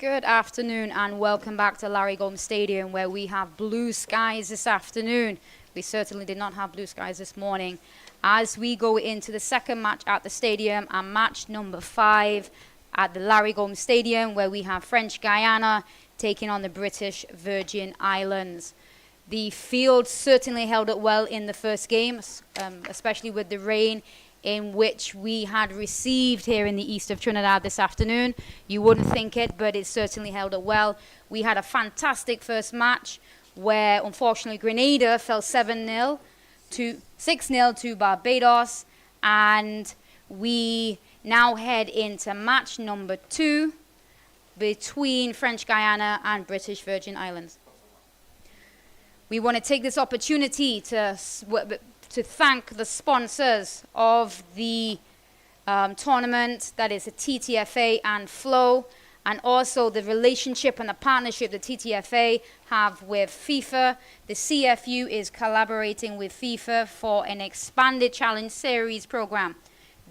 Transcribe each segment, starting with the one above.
Good afternoon and welcome back to Larry Gomes Stadium, where we have blue skies this afternoon. We certainly did not have blue skies this morning. As we go into the second match at the stadium, and match number 5 at the Larry Gomes Stadium, where we have French Guiana taking on the British Virgin Islands. The field certainly held up well in the first game, especially with the rain in which we had received here in the east of Trinidad this afternoon. You wouldn't think it, but it certainly held up well. We had a fantastic first match where, unfortunately, Grenada fell 6-0 to Barbados, and we now head into match number 2 between French Guiana and British Virgin Islands. We want to take this opportunity to thank the sponsors of the tournament, that is the TTFA and Flow, and also the relationship and the partnership the TTFA have with FIFA. The CFU is collaborating with FIFA for an expanded Challenge Series program.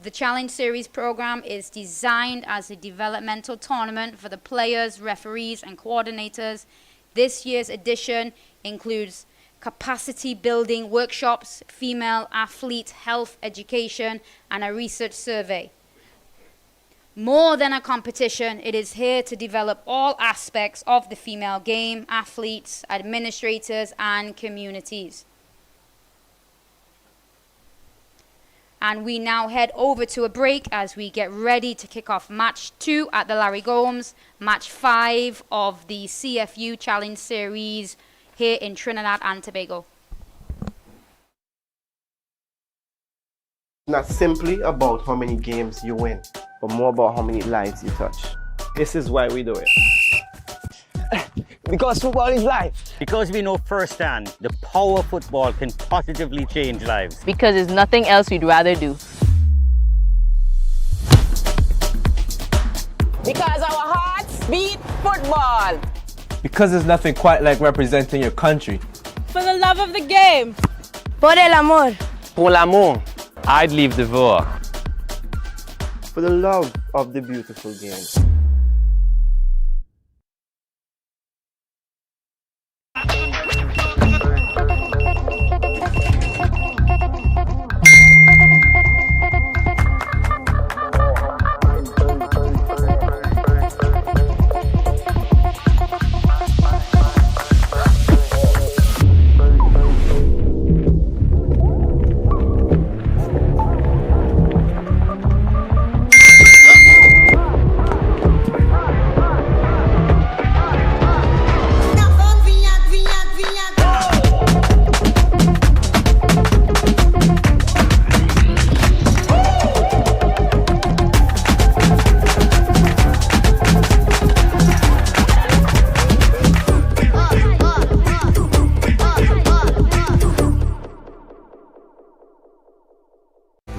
The Challenge Series program is designed as a developmental tournament for the players, referees, and coordinators. This year's edition includes capacity building workshops, female athlete health education, and a research survey. More than a competition, it is here to develop all aspects of the female game, athletes, administrators, and communities. And we now head over to a break as we get ready to kick off match 2 at the Larry Gomes, match 5 of the CFU Challenge Series here in Trinidad and Tobago. Not simply about how many games you win, but more about how many lives you touch. This is why we do it. Because football is life. Because we know firsthand the power of football can positively change lives. Because there's nothing else we'd rather do. Because our hearts beat football. Because there's nothing quite like representing your country. For the love of the game. Por el amor. Pour l'amour. I'd leave the voix. For the love of the beautiful game.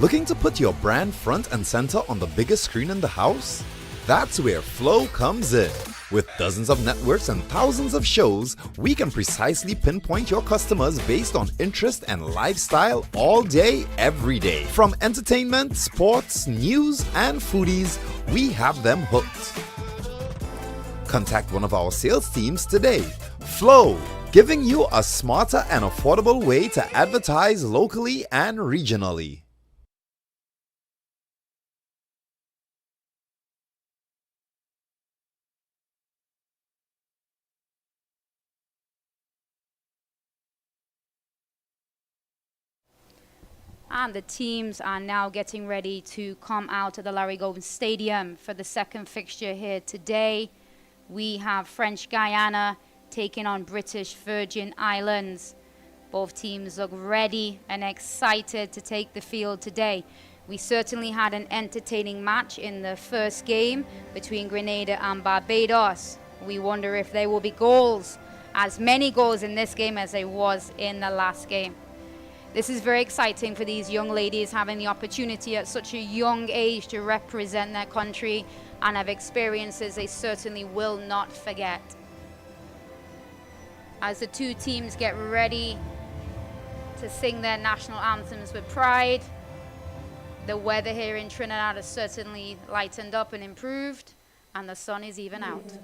Looking to put your brand front and center on the biggest screen in the house? That's where Flow comes in. With dozens of networks and thousands of shows, we can precisely pinpoint your customers based on interest and lifestyle all day, every day. From entertainment, sports, news, and foodies, we have them hooked. Contact one of our sales teams today. Flow, giving you a smarter and affordable way to advertise locally and regionally. And the teams are now getting ready to come out to the Larry Gomes Stadium for the second fixture here today. We have French Guiana taking on British Virgin Islands. Both teams look ready and excited to take the field today. We certainly had an entertaining match in the first game between Grenada and Barbados. We wonder if there will be goals, as many goals in this game as there was in the last game. This is very exciting for these young ladies, having the opportunity at such a young age to represent their country and have experiences they certainly will not forget. As the two teams get ready to sing their national anthems with pride, the weather here in Trinidad has certainly lightened up and improved, and the sun is even out.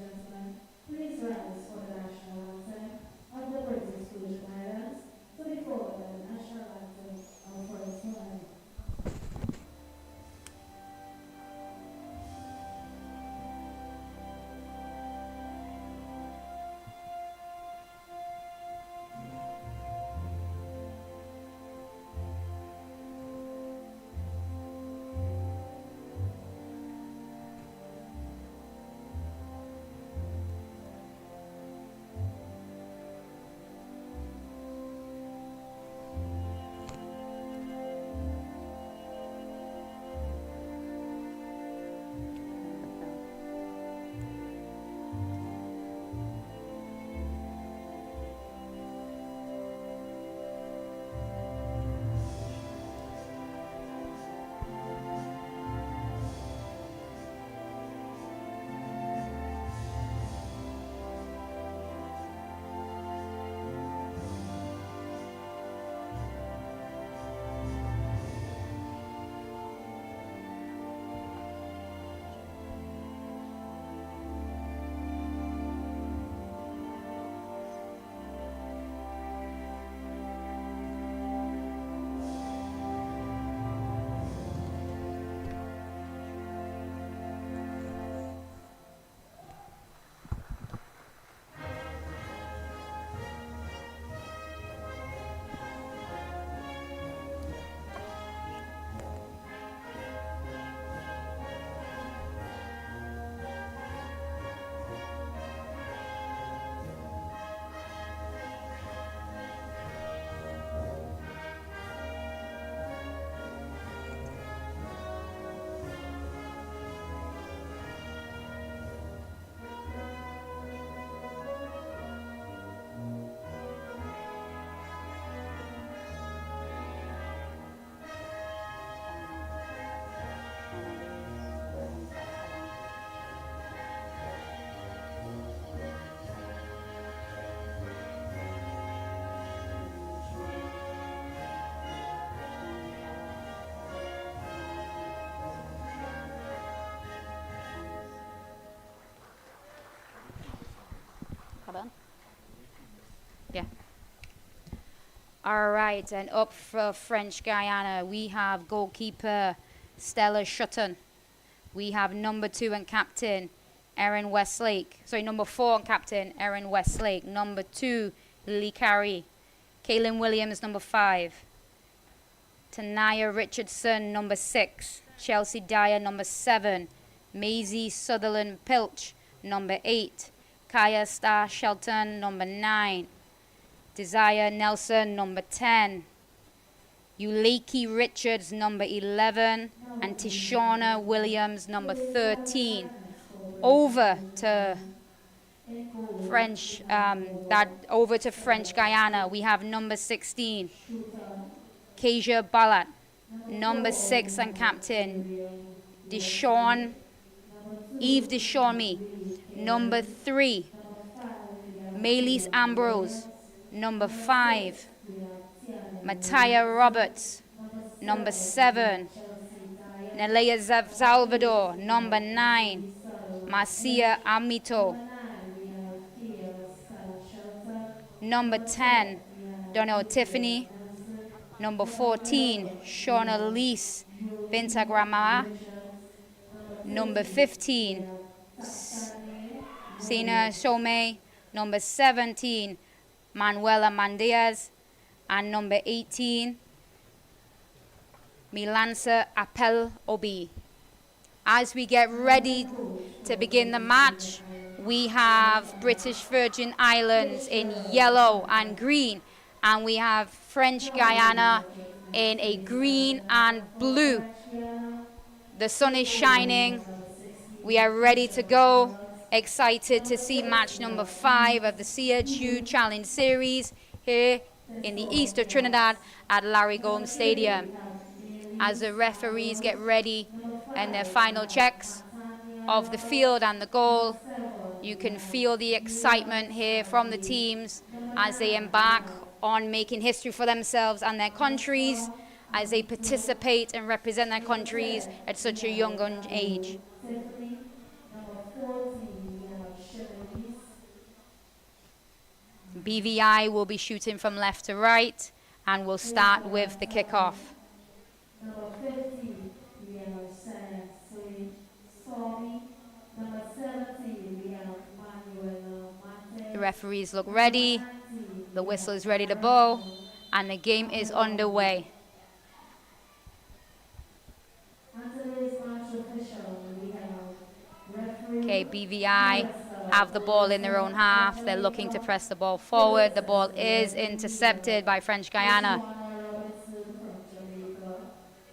Please rise for the national anthem of the British Virgin Islands to be followed by the national anthem of First Island. Yeah. All right, and up for French Guiana, we have goalkeeper Stella Shutton. We have number 2 and captain Erin Westlake. Sorry, number 4 and captain Erin Westlake. Number 2, Lily Carey. Kaylin Williams, number 5. Tanaya Richardson, number 6. Chelsea Dyer, number 7. Maisie Sutherland Pilch, number 8. Kaya Star Shelton, number 9. Desire Nelson, number 10. Uleki Richards, number 11. And Tishona Williams, number 13. Over to French, French Guiana. We have number 16. Kasia Ballat, number 6 and captain. Eve Deshawnme, number 3. Maylise Ambrose, number 5. Mattia Roberts, number 7. Nelea Salvador, number 9. Marcia Amito, number 10. Donnell Tiffany, number 14. Shauna Lise Vintagrama, number 15. Sina Shome, number 17. Manuela Mandez, and number 18. Milansa Appel Obi. As we get ready to begin the match, we have British Virgin Islands in yellow and green, and we have French Guiana in a green and blue. The sun is shining. We are ready to go. Excited to see match number 5 of the CFU Challenge Series here in the east of Trinidad at Larry Gomes Stadium. As the referees get ready and their final checks of the field and the goal, you can feel the excitement here from the teams as they embark on making history for themselves and their countries, as they participate and represent their countries at such a young age. BVI will be shooting from left to right, and we'll start with the kickoff. Number 50, we have Sorry. Number 17, we have Manuel Mate. The referees look ready. The whistle is ready to blow, and the game is underway. Okay, BVI have the ball in their own half. They're looking to press the ball forward. The ball is intercepted by French Guiana.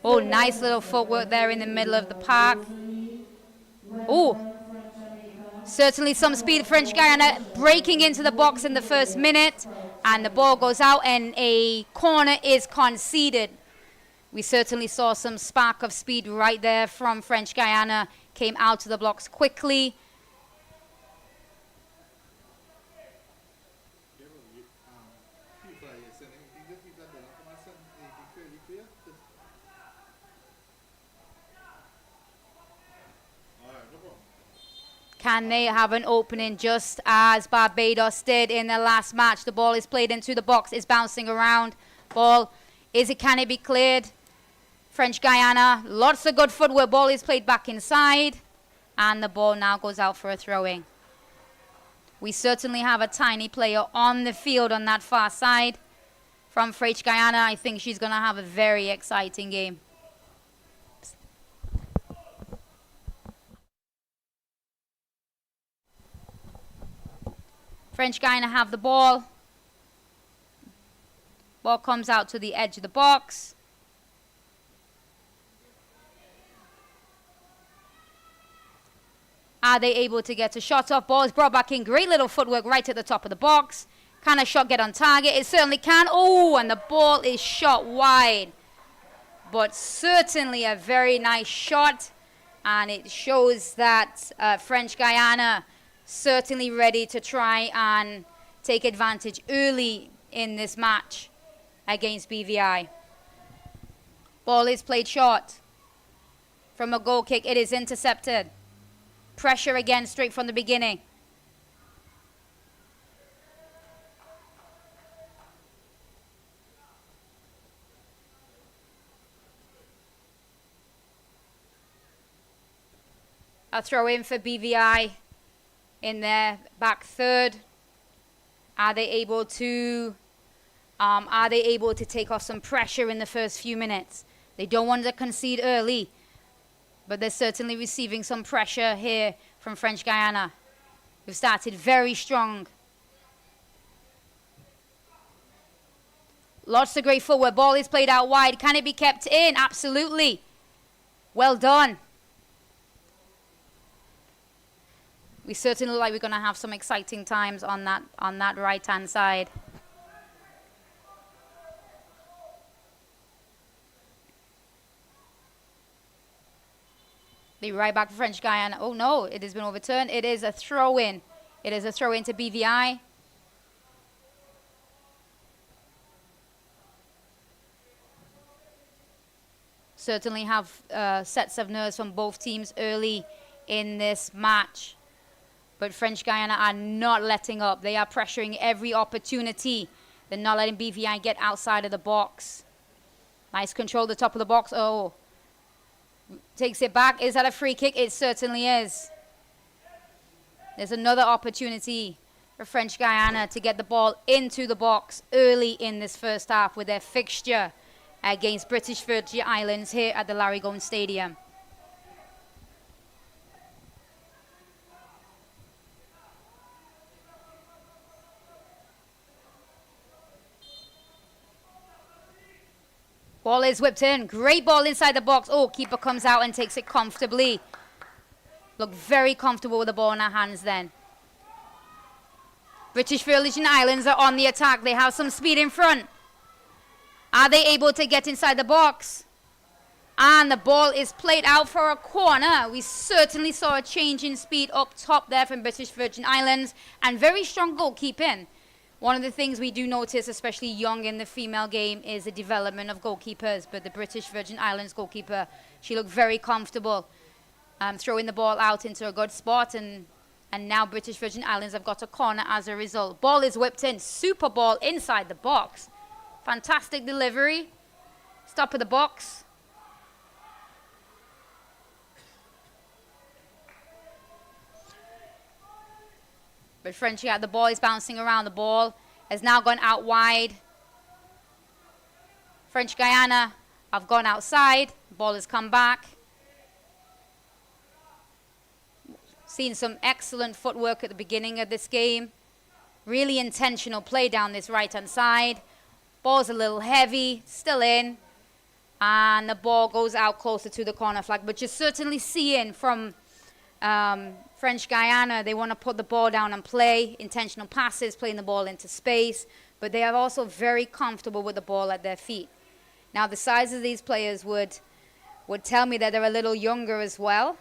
Oh, nice little footwork there in the middle of the park. Oh, certainly some speed. French Guiana breaking into the box in the first minute, and the ball goes out and a corner is conceded. We certainly saw some spark of speed right there from French Guiana. Came out to the blocks quickly. Can they have an opening just as Barbados did in their last match? The ball is played into the box. It's bouncing around. Ball, can it be cleared? French Guiana, lots of good footwork. Ball is played back inside. And the ball now goes out for a throw-in. We certainly have a tiny player on the field on that far side. From French Guiana, I think she's going to have a very exciting game. French Guiana have the ball. Ball comes out to the edge of the box. Are they able to get a shot off? Ball is brought back in. Great little footwork right at the top of the box. Can a shot get on target? It certainly can. Oh, and the ball is shot wide. But certainly a very nice shot. And it shows that French Guiana certainly ready to try and take advantage early in this match against BVI. Ball is played short. From a goal kick, it is intercepted. Pressure again straight from the beginning. A throw in for BVI in their back third. Are they able to take off some pressure in the first few minutes? They don't want to concede early, but they're certainly receiving some pressure here from French Guiana. We've started very strong. Lots of great footwork. Ball is played out wide. Can it be kept in? Absolutely. Well done. We certainly look like we're going to have some exciting times on that right-hand side. The right back for French Guiana. Oh no, it has been overturned. It is a throw-in. It is a throw-in to BVI. Certainly have sets of nerves from both teams early in this match. But French Guiana are not letting up. They are pressuring every opportunity. They're not letting BVI get outside of the box. Nice control at the top of the box. Oh. Takes it back. Is that a free kick? It certainly is. There's another opportunity for French Guiana to get the ball into the box early in this first half with their fixture against British Virgin Islands here at the Larry Gomes Stadium. Ball is whipped in. Great ball inside the box. Oh, keeper comes out and takes it comfortably. Look very comfortable with the ball in our hands then. British Virgin Islands are on the attack. They have some speed in front. Are they able to get inside the box? And the ball is played out for a corner. We certainly saw a change in speed up top there from British Virgin Islands. And very strong goalkeeping. One of the things we do notice, especially young in the female game, is the development of goalkeepers. But the British Virgin Islands goalkeeper, she looked very comfortable throwing the ball out into a good spot and And now British Virgin Islands have got a corner as a result. Ball is whipped in. Super ball inside the box. Fantastic delivery. Stop of the box. But Frenchie the ball is bouncing around. The ball has now gone out wide. French Guiana have gone outside. The ball has come back. Seen some excellent footwork at the beginning of this game. Really intentional play down this right-hand side. Ball's a little heavy, still in. And the ball goes out closer to the corner flag. But you're certainly seeing from French Guiana, they want to put the ball down and play. Intentional passes, playing the ball into space. But they are also very comfortable with the ball at their feet. Now, the size of these players would tell me that they're a little younger as well.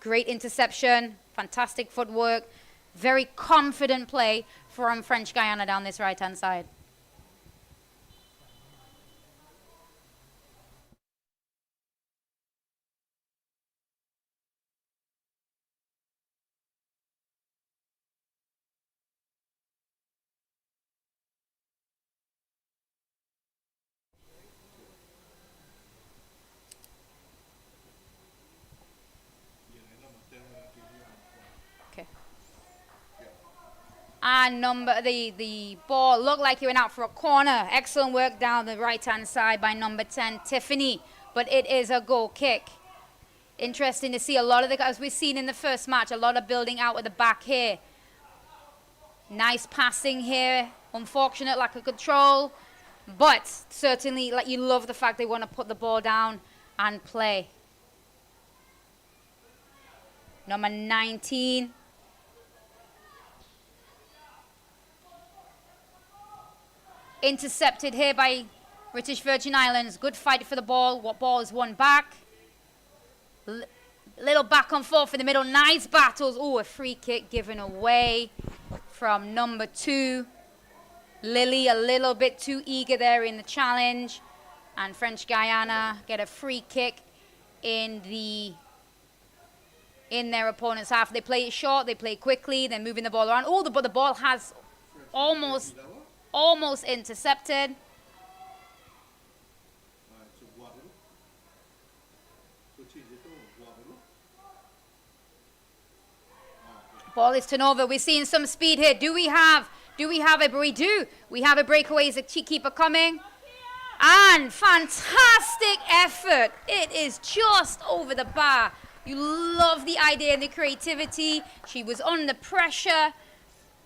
Great interception, fantastic footwork, very confident play from French Guiana down this right-hand side. And the ball looked like he went out for a corner. Excellent work down the right-hand side by number 10, Tiffany. But it is a goal kick. Interesting to see a lot of as we've seen in the first match, a lot of building out at the back here. Nice passing here. Unfortunate lack of control. But certainly, like, you love the fact they want to put the ball down and play. Number 19. Intercepted here by British Virgin Islands. Good fight for the ball. What ball is won back? Little back and forth in the middle. Nice battles. Oh, a free kick given away from number 2. Lily a little bit too eager there in the challenge. And French Guiana get a free kick in their opponent's half. They play it short. They play quickly. They're moving the ball around. Oh, but the ball has almost intercepted. Ball is turned over. We're seeing some speed here. We have a breakaway as a keeper coming. And fantastic effort. It is just over the bar. You love the idea and the creativity. She was under pressure,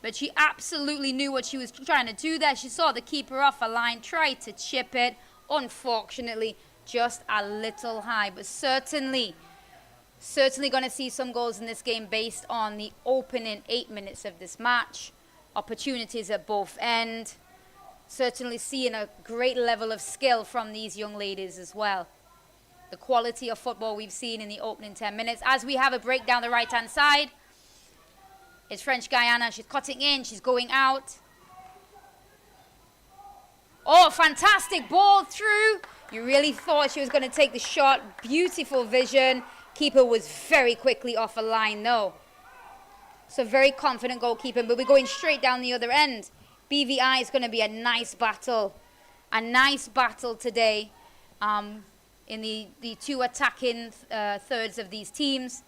but she absolutely knew what she was trying to do there. She saw the keeper off a line, tried to chip it. Unfortunately, just a little high. But certainly going to see some goals in this game based on the opening 8 minutes of this match. Opportunities at both ends. Certainly seeing a great level of skill from these young ladies as well. The quality of football we've seen in the opening 10 minutes. As we have a break down the right-hand side, it's French Guiana. She's cutting in. She's going out. Oh, fantastic ball through. You really thought she was going to take the shot. Beautiful vision. Keeper was very quickly off a line, though. So very confident goalkeeper, but we're going straight down the other end. BVI is going to be a nice battle. A nice battle today in the two attacking thirds of these teams.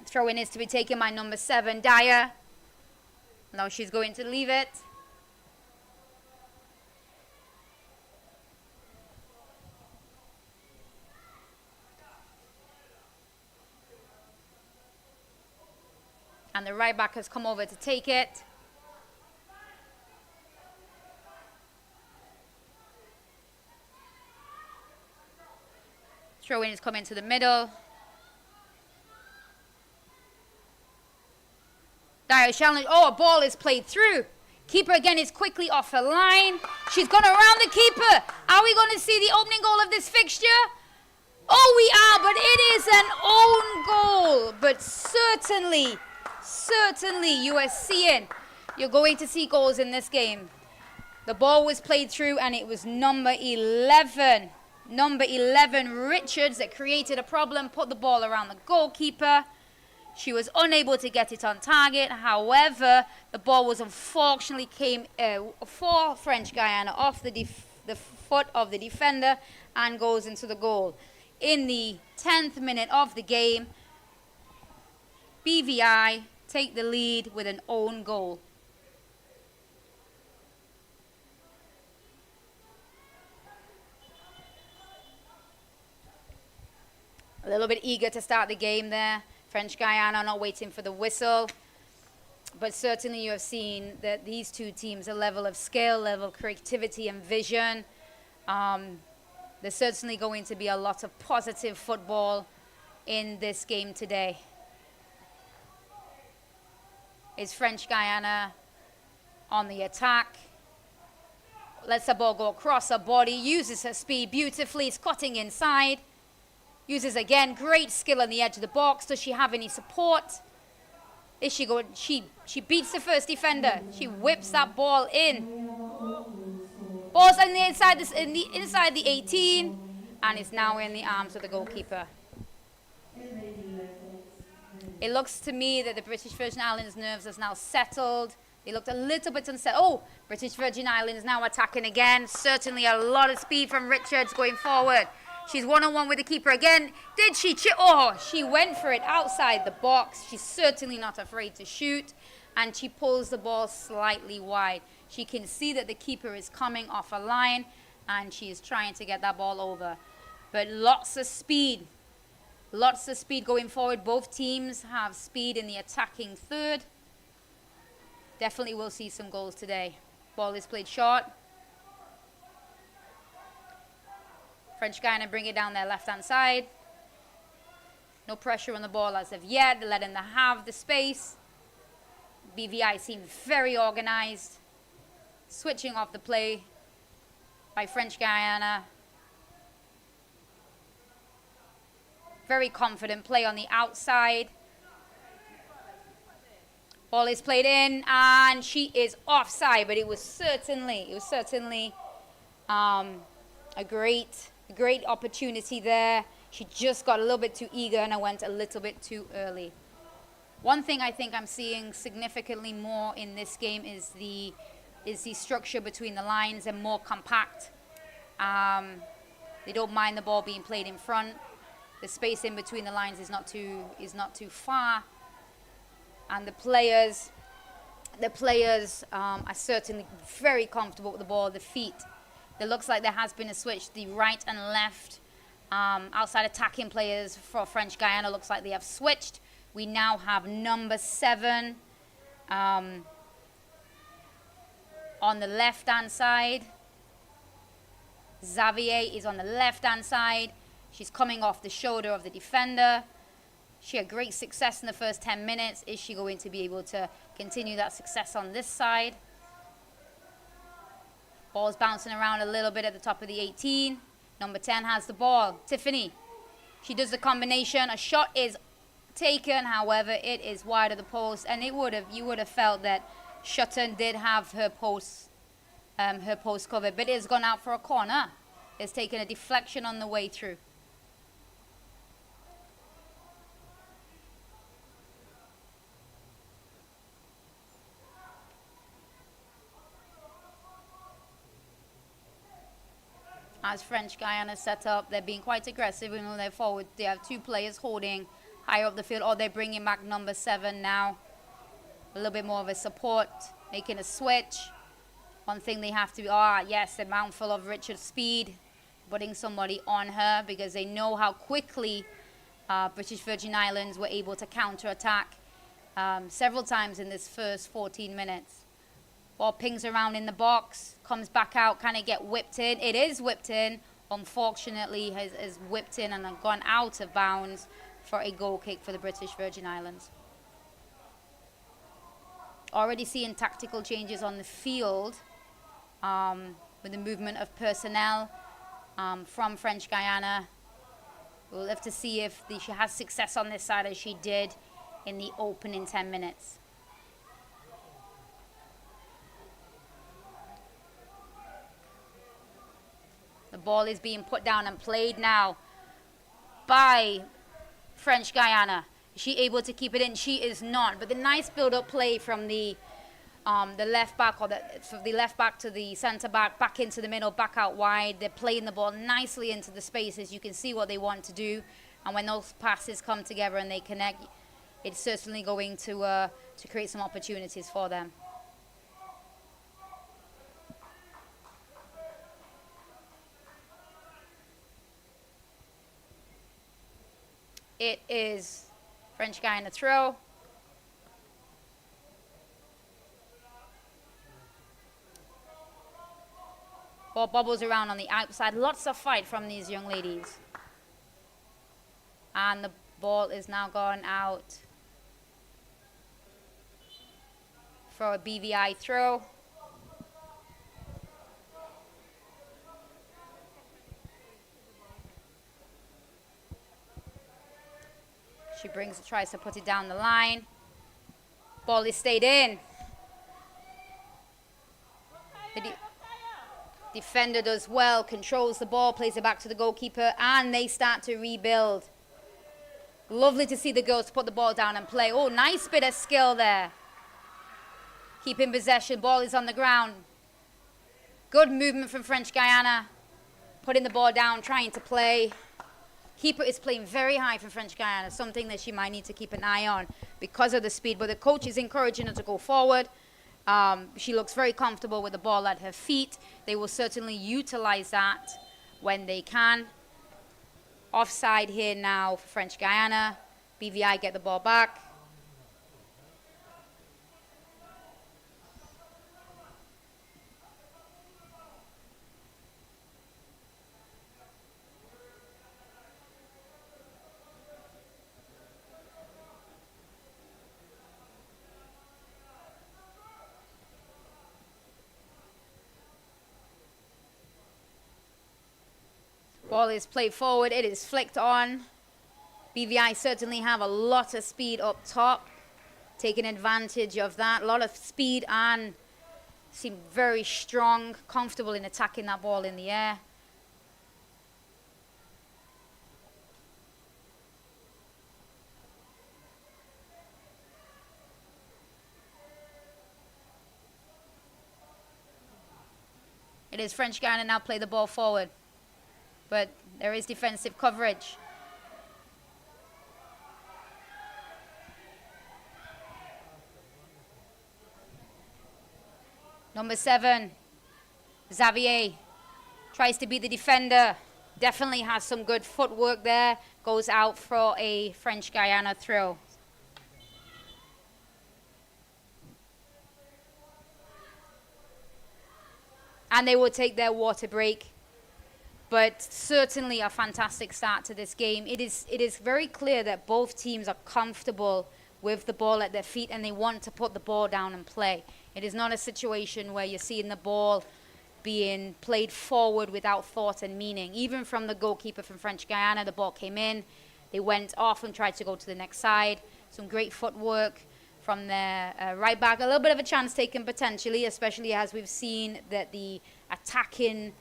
Throw-in is to be taken by number 7, Dyer. Now she's going to leave it. And the right back has come over to take it. Throw-in is coming to the middle. Dyer challenge. Oh, a ball is played through. Keeper again is quickly off her line. She's gone around the keeper. Are we going to see the opening goal of this fixture? Oh, we are, but it is an own goal. But certainly you are seeing, you're going to see goals in this game. The ball was played through and it was number 11. number 11, Richards, that created a problem, put the ball around the goalkeeper. She was unable to get it on target. However, the ball was unfortunately came for French Guiana off the foot of the defender and goes into the goal. In the 10th minute of the game, BVI take the lead with an own goal. A little bit eager to start the game there. French Guiana not waiting for the whistle. But certainly you have seen that these two teams, a level of skill, level of creativity and vision. There's certainly going to be a lot of positive football in this game today. Is French Guiana on the attack. Lets the ball go across her body, uses her speed beautifully, is cutting inside. Uses again great skill on the edge of the box. Does she have any support? Is she going? She beats the first defender. She whips that ball in. Ball's on the inside inside the 18, and it's now in the arms of the goalkeeper. It looks to me that the British Virgin Islands nerves has now settled. They looked a little bit unsettled. Oh, British Virgin Islands now attacking again. Certainly a lot of speed from Richards going forward. She's one-on-one with the keeper again. Did she chip? Oh, she went for it outside the box. She's certainly not afraid to shoot. And she pulls the ball slightly wide. She can see that the keeper is coming off a line, and she is trying to get that ball over. But lots of speed. Lots of speed going forward. Both teams have speed in the attacking third. Definitely will see some goals today. Ball is played short. French Guiana bring it down their left-hand side. No pressure on the ball as of yet. They're letting them have the space. BVI seem very organized. Switching off the play by French Guiana. Very confident play on the outside. Ball is played in, and she is offside, but it was certainly a great opportunity there. She just got a little bit too eager, and I went a little bit too early. One thing I think I'm seeing significantly more in this game is the structure between the lines and more compact. They don't mind the ball being played in front. The space in between the lines is not too far. And the players are certainly very comfortable with the ball, the feet. It looks like there has been a switch. The right and left outside attacking players for French Guiana looks like they have switched. We now have number 7 on the left-hand side. Xavier is on the left-hand side. She's coming off the shoulder of the defender. She had great success in the first 10 minutes. Is she going to be able to continue that success on this side? Ball's bouncing around a little bit at the top of the 18. Number 10 has the ball. Tiffany. She does the combination. A shot is taken. However, it is wide of the post. And you would have felt that Shutton did have her post covered. But it has gone out for a corner. It's taken a deflection on the way through. As French Guiana set up, they're being quite aggressive. You know, they're forward. They have 2 players holding higher up the field, or they're bringing back number 7 now. A little bit more of a support, making a switch. One thing they have to be, yes, a mouthful of Richard's speed, putting somebody on her because they know how quickly British Virgin Islands were able to counter-attack several times in this first 14 minutes. Ball pings around in the box, comes back out, can it get whipped in? It is whipped in. Unfortunately, has whipped in and gone out of bounds for a goal kick for the British Virgin Islands. Already seeing tactical changes on the field with the movement of personnel from French Guiana. We'll have to see if she has success on this side as she did in the opening 10 minutes. The ball is being put down and played now by French Guiana. Is she able to keep it in? She is not. But the nice build-up play from the left back, or from the left back to the centre back into the middle, back out wide. They're playing the ball nicely into the spaces. You can see what they want to do. And when those passes come together and they connect, it's certainly going to create some opportunities for them. It is French Guiana throw. Ball bobbles around on the outside. Lots of fight from these young ladies. And the ball is now gone out for a BVI throw. She tries to put it down the line. Ball is stayed in. The defender does well, controls the ball, plays it back to the goalkeeper, and they start to rebuild. Lovely to see the girls put the ball down and play. Oh, nice bit of skill there. Keeping possession, ball is on the ground. Good movement from French Guiana. Putting the ball down, trying to play. Keeper is playing very high for French Guiana, something that she might need to keep an eye on because of the speed. But the coach is encouraging her to go forward. She looks very comfortable with the ball at her feet. They will certainly utilize that when they can. Offside here now for French Guiana. BVI get the ball back. Ball is played forward. It is flicked on. BVI certainly have a lot of speed up top, taking advantage of that. A lot of speed and seem very strong, comfortable in attacking that ball in the air. It is French Guiana now play the ball forward. But there is defensive coverage. Number 7, Xavier, tries to be the defender. Definitely has some good footwork there. Goes out for a French Guiana throw. And they will take their water break. But certainly a fantastic start to this game. It is very clear that both teams are comfortable with the ball at their feet and they want to put the ball down and play. It is not a situation where you're seeing the ball being played forward without thought and meaning. Even from the goalkeeper from French Guiana, the ball came in. They went off and tried to go to the next side. Some great footwork from their right back. A little bit of a chance taken potentially, especially as we've seen that the attacking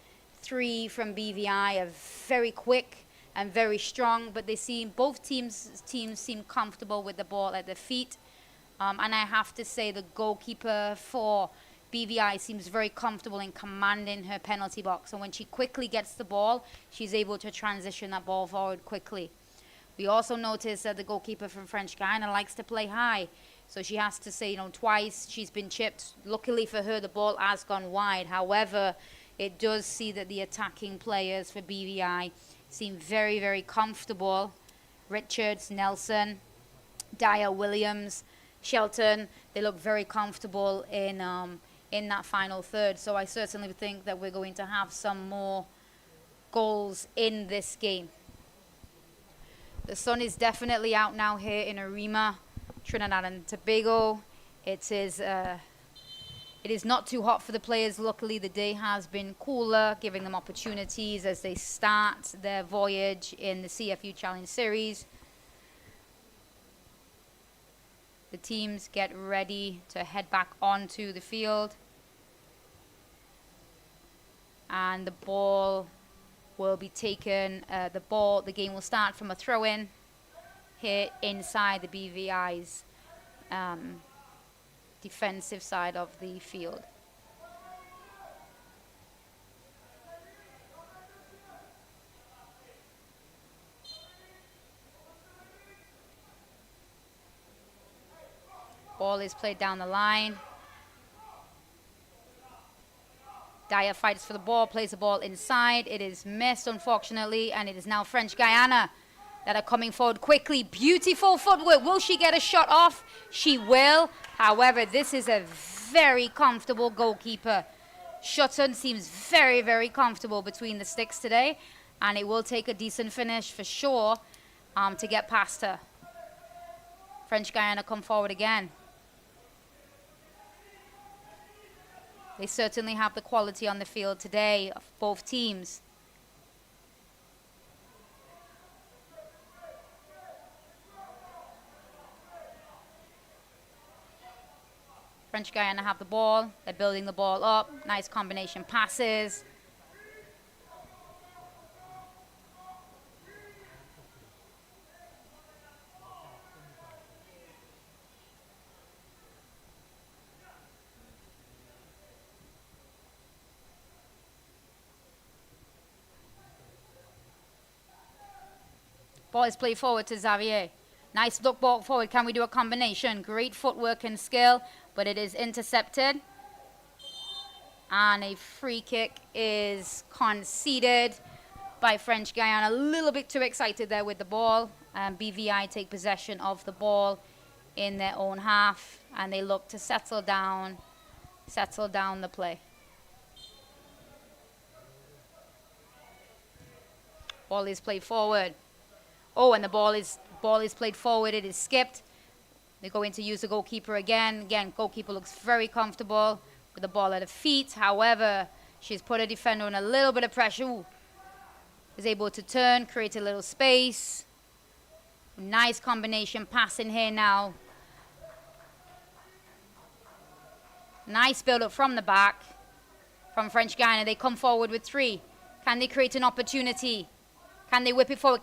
3 from BVI are very quick and very strong, but they seem both teams seem comfortable with the ball at their feet. And I have to say the goalkeeper for BVI seems very comfortable in commanding her penalty box. And when she quickly gets the ball, she's able to transition that ball forward quickly. We also notice that the goalkeeper from French Guiana likes to play high. So she has to say, twice she's been chipped. Luckily for her, the ball has gone wide. However, it does see that the attacking players for BVI seem very, very comfortable. Richards, Nelson, Dyer, Williams, Shelton, they look very comfortable in that final third. So I certainly think that we're going to have some more goals in this game. The sun is definitely out now here in Arima, Trinidad and Tobago. It is not too hot for the players. Luckily, the day has been cooler, giving them opportunities as they start their voyage in the CFU Challenge Series. The teams get ready to head back onto the field. And the ball will be taken the ball. The game will start from a throw-in here inside the BVI's defensive side of the field. Ball is played down the line. Dyer fights for the ball, plays the ball inside. It is missed, unfortunately, and it is now French Guiana that are coming forward quickly. Beautiful footwork. Will she get a shot off? She will. However, this is a very comfortable goalkeeper. Shutton seems very, very comfortable between the sticks today, and it will take a decent finish for sure to get past her. French Guiana come forward again. They certainly have the quality on the field today of both teams. French Guiana have the ball. They're building the ball up. Nice combination passes. Ball is played forward to Xavier. Nice look ball forward. Can we do a combination? Great footwork and skill, but it is intercepted. And a free kick is conceded by French Guiana. A little bit too excited there with the ball. BVI take possession of the ball in their own half, and they look to settle down the play. Ball is played forward. Oh, and the ball is played forward. It is skipped. They go in to use the goalkeeper again. Again, goalkeeper looks very comfortable with the ball at her feet. However, she's put a defender in a little bit of pressure. Ooh. Is able to turn, create a little space. Nice combination pass in here now. Nice build up from the back from French Guiana. They come forward with 3. Can they create an opportunity? Can they whip it forward?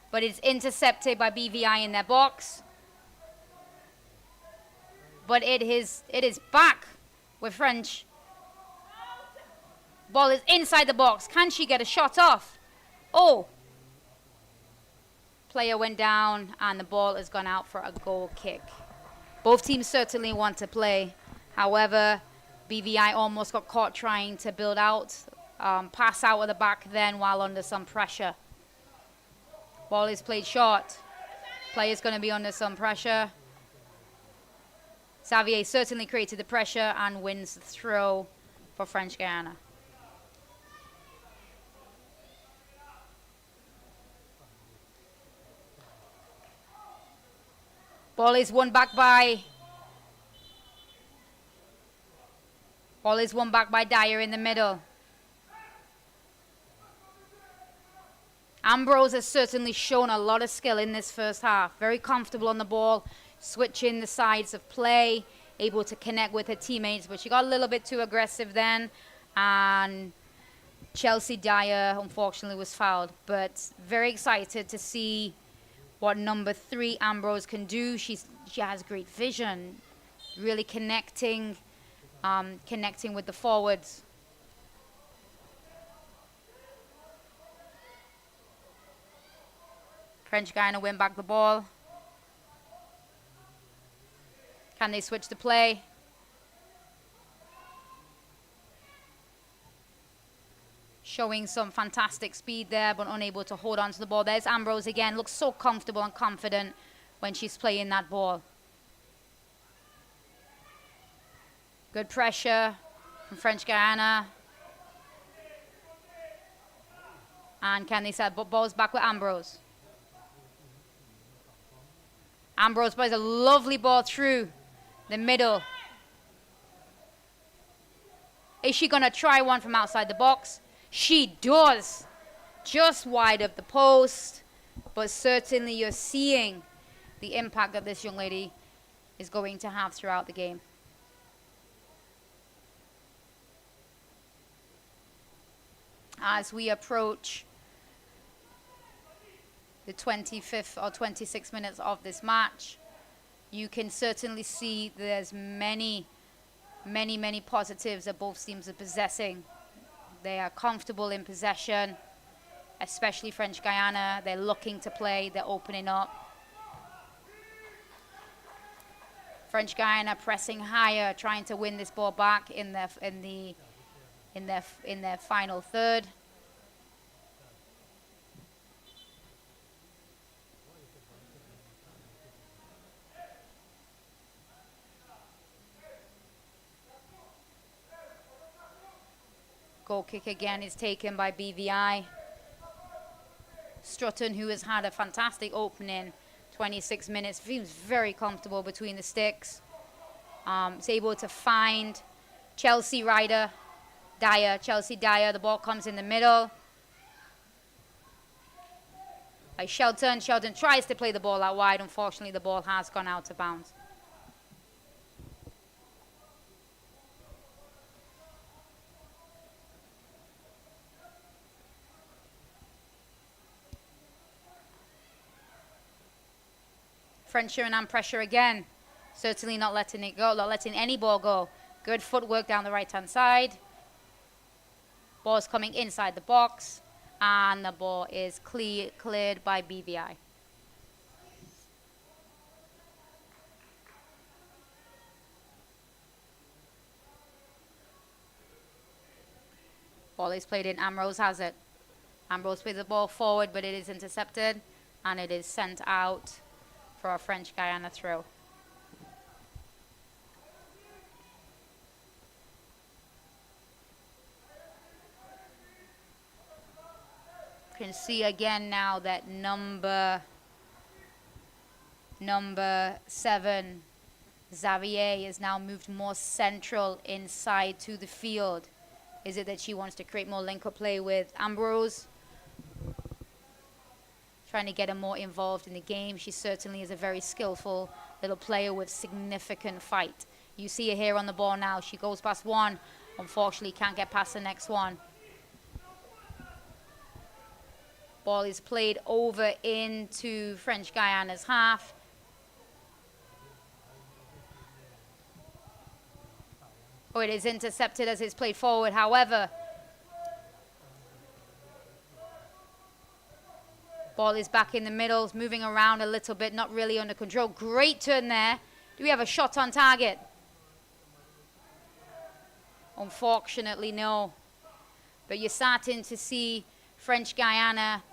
But it's intercepted by BVI in their box. But it is back with French. Ball is inside the box. Can she get a shot off? Oh. Player went down and the ball has gone out for a goal kick. Both teams certainly want to play. However, BVI almost got caught trying to build out, pass out of the back then while under some pressure. Ball is played short. Player's going to be under some pressure. Xavier certainly created the pressure and wins the throw for French Guiana. Ball is won back by Dyer in the middle. Ambrose has certainly shown a lot of skill in this first half. Very comfortable on the ball, switching the sides of play, able to connect with her teammates, but she got a little bit too aggressive then, and Chelsea Dyer unfortunately was fouled. But very excited to see what number 3 Ambrose can do. She has great vision, really connecting with the forwards. French Guiana win back the ball. Can they switch the play? Showing some fantastic speed there, but unable to hold on to the ball. There's Ambrose again. Looks so comfortable and confident when she's playing that ball. Good pressure from French Guiana. And can they set balls back with Ambrose? Ambrose plays a lovely ball through the middle. Is she going to try one from outside the box? She does. Just wide of the post. But certainly you're seeing the impact that this young lady is going to have throughout the game. as we approach the 25th or 26 minutes of this match. You can certainly see there's many positives that both teams are possessing. They are comfortable in possession, especially French Guiana. They're looking to play, they're opening up. French Guiana pressing higher, trying to win this ball back in their final third. Goal kick again is taken by BVI. Strutton, who has had a fantastic opening, 26 minutes, feels very comfortable between the sticks. Is able to find Chelsea Dyer. The ball comes in the middle. By Shelton. Shelton tries to play the ball out wide. Unfortunately, the ball has gone out of bounds. French Suriname pressure again. Certainly not letting it go, not letting any ball go. Good footwork down the right-hand side. Ball's coming inside the box. And the ball is cleared by BVI. Ball is played in. Ambrose has it. Ambrose plays the ball forward, but it is intercepted. And it is sent out for a French Guiana throw. You can see again now that number 7, Xavier, is now moved more central inside to the field. Is it that she wants to create more link-up play with Ambrose? Trying to get her more involved in the game. She certainly is a very skillful little player with significant fight. You see her here on the ball now. She goes past one. Unfortunately, can't get past the next one. Ball is played over into French Guiana's half. Oh, it is intercepted as it's played forward. However, ball is back in the middle, it's moving around a little bit, not really under control. Great turn there. Do we have a shot on target? Unfortunately, no. But you're starting to see French Guiana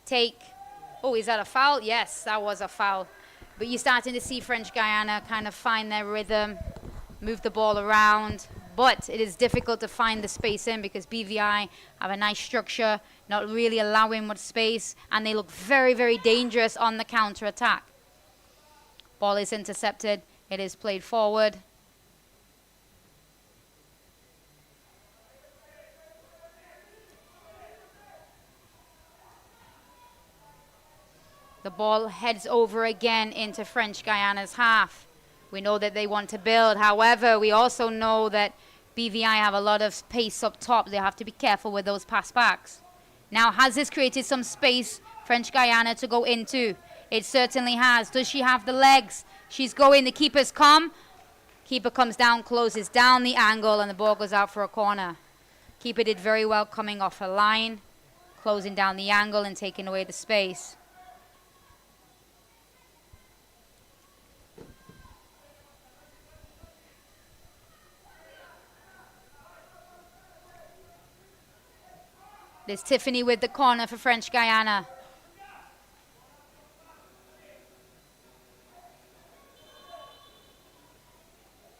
take... Oh, is that a foul? Yes, that was a foul. But you're starting to see French Guiana kind of find their rhythm, move the ball around. But it is difficult to find the space in because BVI have a nice structure, not really allowing much space, and they look very dangerous on the counter-attack. Ball is intercepted. It is played forward. The ball heads over again into French Guiana's half. We know that they want to build. However, we also know that BVI have a lot of pace up top. They have to be careful with those pass backs. Now, has this created some space French Guiana to go into? It certainly has. Does she have the legs? She's going. The keeper's come. Keeper comes down, closes down the angle, and the ball goes out for a corner. Keeper did very well coming off her line, closing down the angle and taking away the space. There's Tiffany with the corner for French Guiana.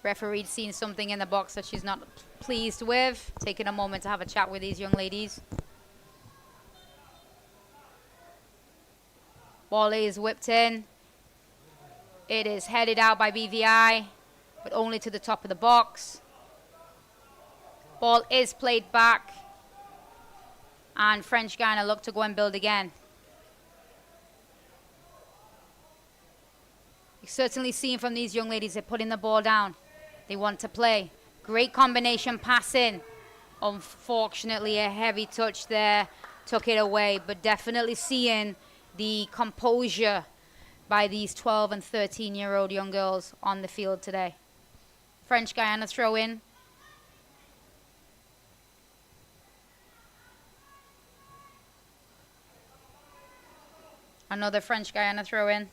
Referee's seen something in the box that she's not pleased with. Taking a moment to have a chat with these young ladies. Ball is whipped in. It is headed out by BVI, but only to the top of the box. Ball is played back. And French Guiana look to go and build again. You've certainly seen from these young ladies, they're putting the ball down. They want to play. Great combination pass in. Unfortunately, a heavy touch there took it away, but definitely seeing the composure by these 12 and 13-year-old young girls on the field today. French Guiana throw in. Another French Guiana throw in.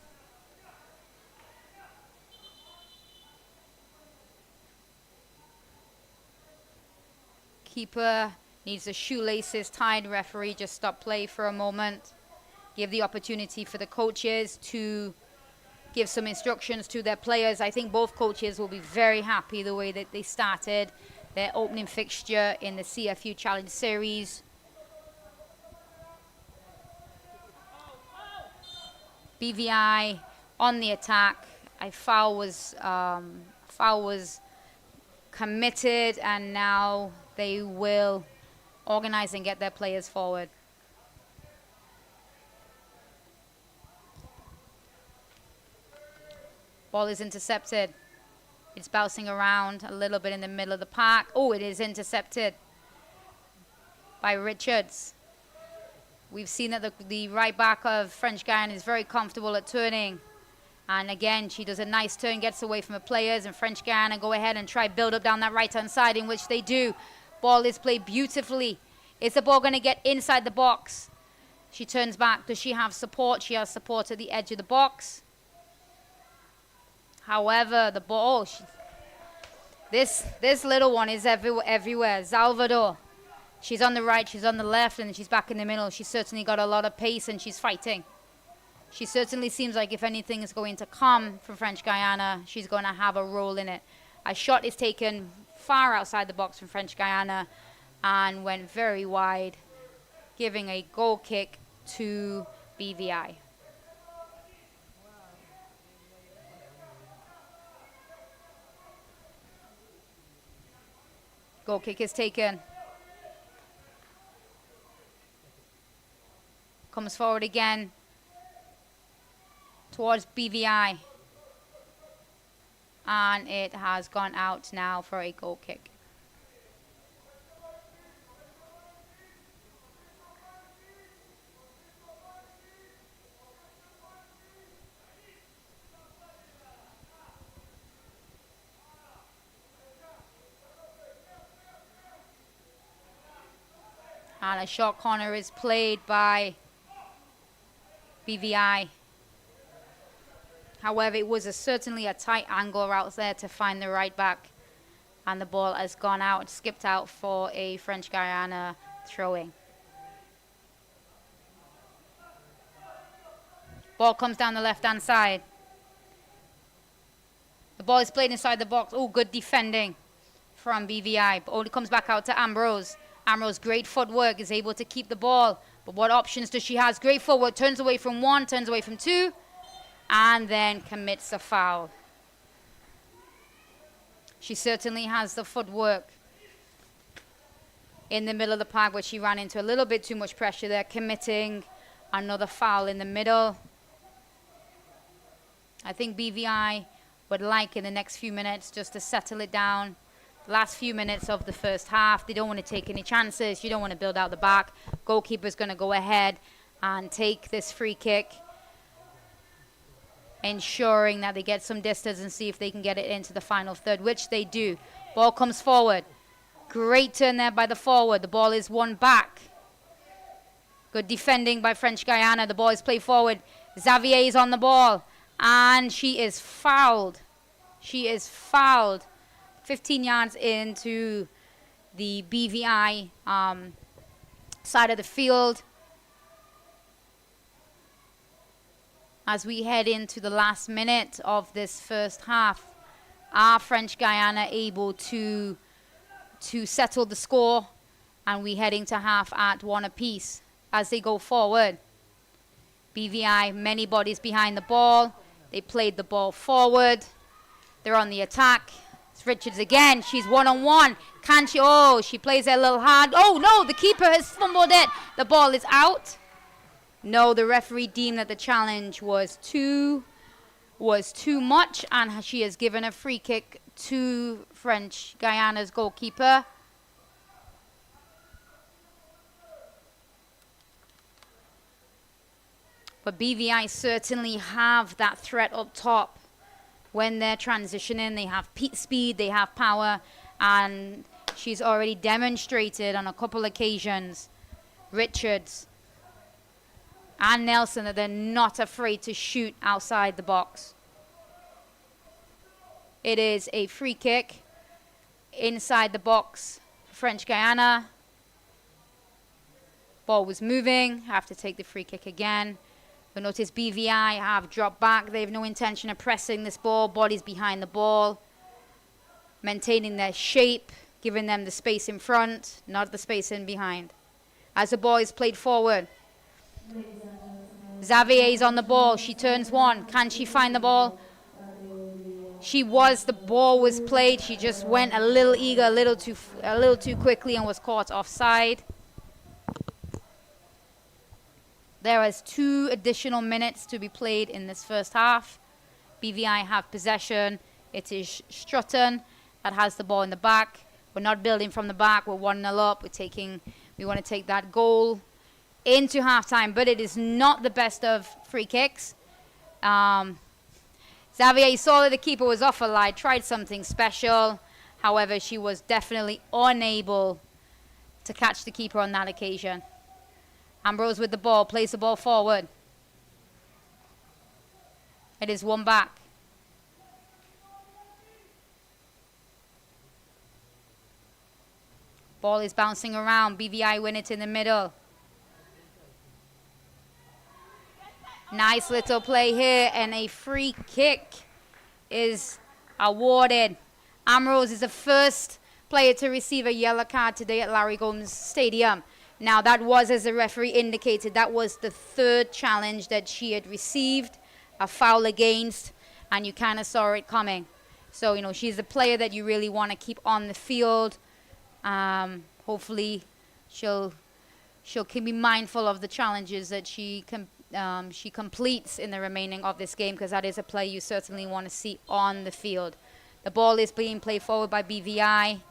Keeper needs the shoelaces tied. Referee just stop play for a moment. Give the opportunity for the coaches to give some instructions to their players. I think both coaches will be very happy the way that they started their opening fixture in the CFU Challenge Series. BVI on the attack. A foul was committed, and now they will organize and get their players forward. Ball is intercepted. It's bouncing around a little bit in the middle of the park. Oh, it is intercepted by Richards. We've seen that the right back of French Guiana is very comfortable at turning. And again, she does a nice turn, gets away from the players, and French Guiana go ahead and try build up down that right-hand side, in which they do. Ball is played beautifully. Is the ball going to get inside the box? She turns back. Does she have support? She has support at the edge of the box. However, the ball, this little one is everywhere. Salvador. She's on the right, she's on the left, and she's back in the middle. She's certainly got a lot of pace, and she's fighting. She certainly seems like if anything is going to come from French Guiana, she's going to have a role in it. A shot is taken far outside the box from French Guiana and went very wide, giving a goal kick to BVI. Goal kick is taken. Comes forward again towards BVI. And it has gone out now for a goal kick. And a short corner is played by BVI. However, it was certainly a tight angle out there to find the right back. And the ball has gone out, skipped out for a French Guiana throwing. Ball comes down the left-hand side. The ball is played inside the box. Oh, good defending from BVI. But only comes back out to Ambrose. Ambrose, great footwork, is able to keep the ball. But what options does she have? Great footwork, turns away from one, turns away from two, and then commits a foul. She certainly has the footwork in the middle of the park, but she ran into a little bit too much pressure there, committing another foul in the middle. I think BVI would like in the next few minutes just to settle it down. Last few minutes of the first half, they don't want to take any chances. You don't want to build out the back. Goalkeeper's going to go ahead and take this free kick, ensuring that they get some distance and see if they can get it into the final third, which they do. Ball comes forward. Great turn there by the forward. The ball is won back. Good defending by French Guiana. The ball is played forward. Xavier is on the ball, and she is fouled. She is fouled. 15 yards into the BVI side of the field. As we head into the last minute of this first half, are French Guiana able to settle the score? And we heading to half at 1 apiece as they go forward. BVI, many bodies behind the ball. They played the ball forward. They're on the attack. It's Richards again. She's one-on-one. Can she? Oh, she plays it a little hard. Oh, no, the keeper has fumbled it. The ball is out. No, the referee deemed that the challenge was too much, and she has given a free kick to French Guiana's goalkeeper. But BVI certainly have that threat up top. When they're transitioning, they have speed, they have power, and she's already demonstrated on a couple occasions, Richards and Nelson, that they're not afraid to shoot outside the box. It is a free kick inside the box for French Guiana. Ball was moving, have to take the free kick again. You'll notice BVI have dropped back. They have no intention of pressing this ball. Bodies behind the ball. Maintaining their shape, giving them the space in front, not the space in behind. As the ball is played forward. Xavier is on the ball. She turns one. Can she find the ball? The ball was played. She just went a little eager, a little too quickly and was caught offside. There is 2 additional minutes to be played in this first half. BVI have possession. It is Strutton that has the ball in the back. We're not building from the back. We're 1-0 up. We want to take that goal into halftime, but it is not the best of free kicks. Xavier saw that the keeper was off her line, tried something special. However, she was definitely unable to catch the keeper on that occasion. Ambrose with the ball, plays the ball forward. It is one back. Ball is bouncing around. BVI win it in the middle. Nice little play here, and a free kick is awarded. Ambrose is the first player to receive a yellow card today at Larry Gomes Stadium. Now, that was, as the referee indicated, that was the 3rd challenge that she had received, a foul against, and you kind of saw it coming. So, you know, she's a player that you really want to keep on the field. Hopefully, she'll be mindful of the challenges that she completes in the remaining of this game, because that is a play you certainly want to see on the field. The ball is being played forward by BVI.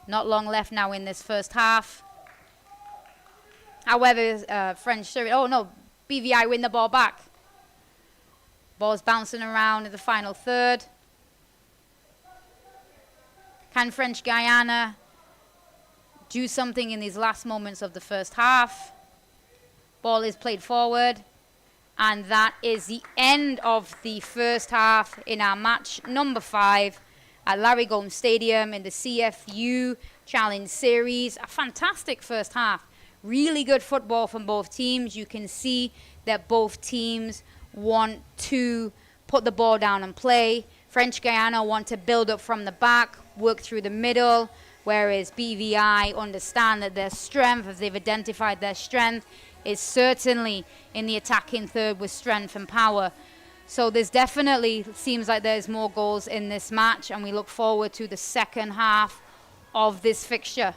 Not long left now in this first half. However, French service. Oh no, BVI win the ball back. Ball's bouncing around in the final third. Can French Guiana do something in these last moments of the first half? Ball is played forward. And that is the end of the first half in our match number 5 at Larry Gomes Stadium in the CFU Challenge Series. A fantastic first half. Really good football from both teams. You can see that both teams want to put the ball down and play. French Guiana want to build up from the back, work through the middle, whereas BVI understand that their strength, as they've identified their strength, is certainly in the attacking third with strength and power. So there's definitely seems like there's more goals in this match, and we look forward to the second half of this fixture.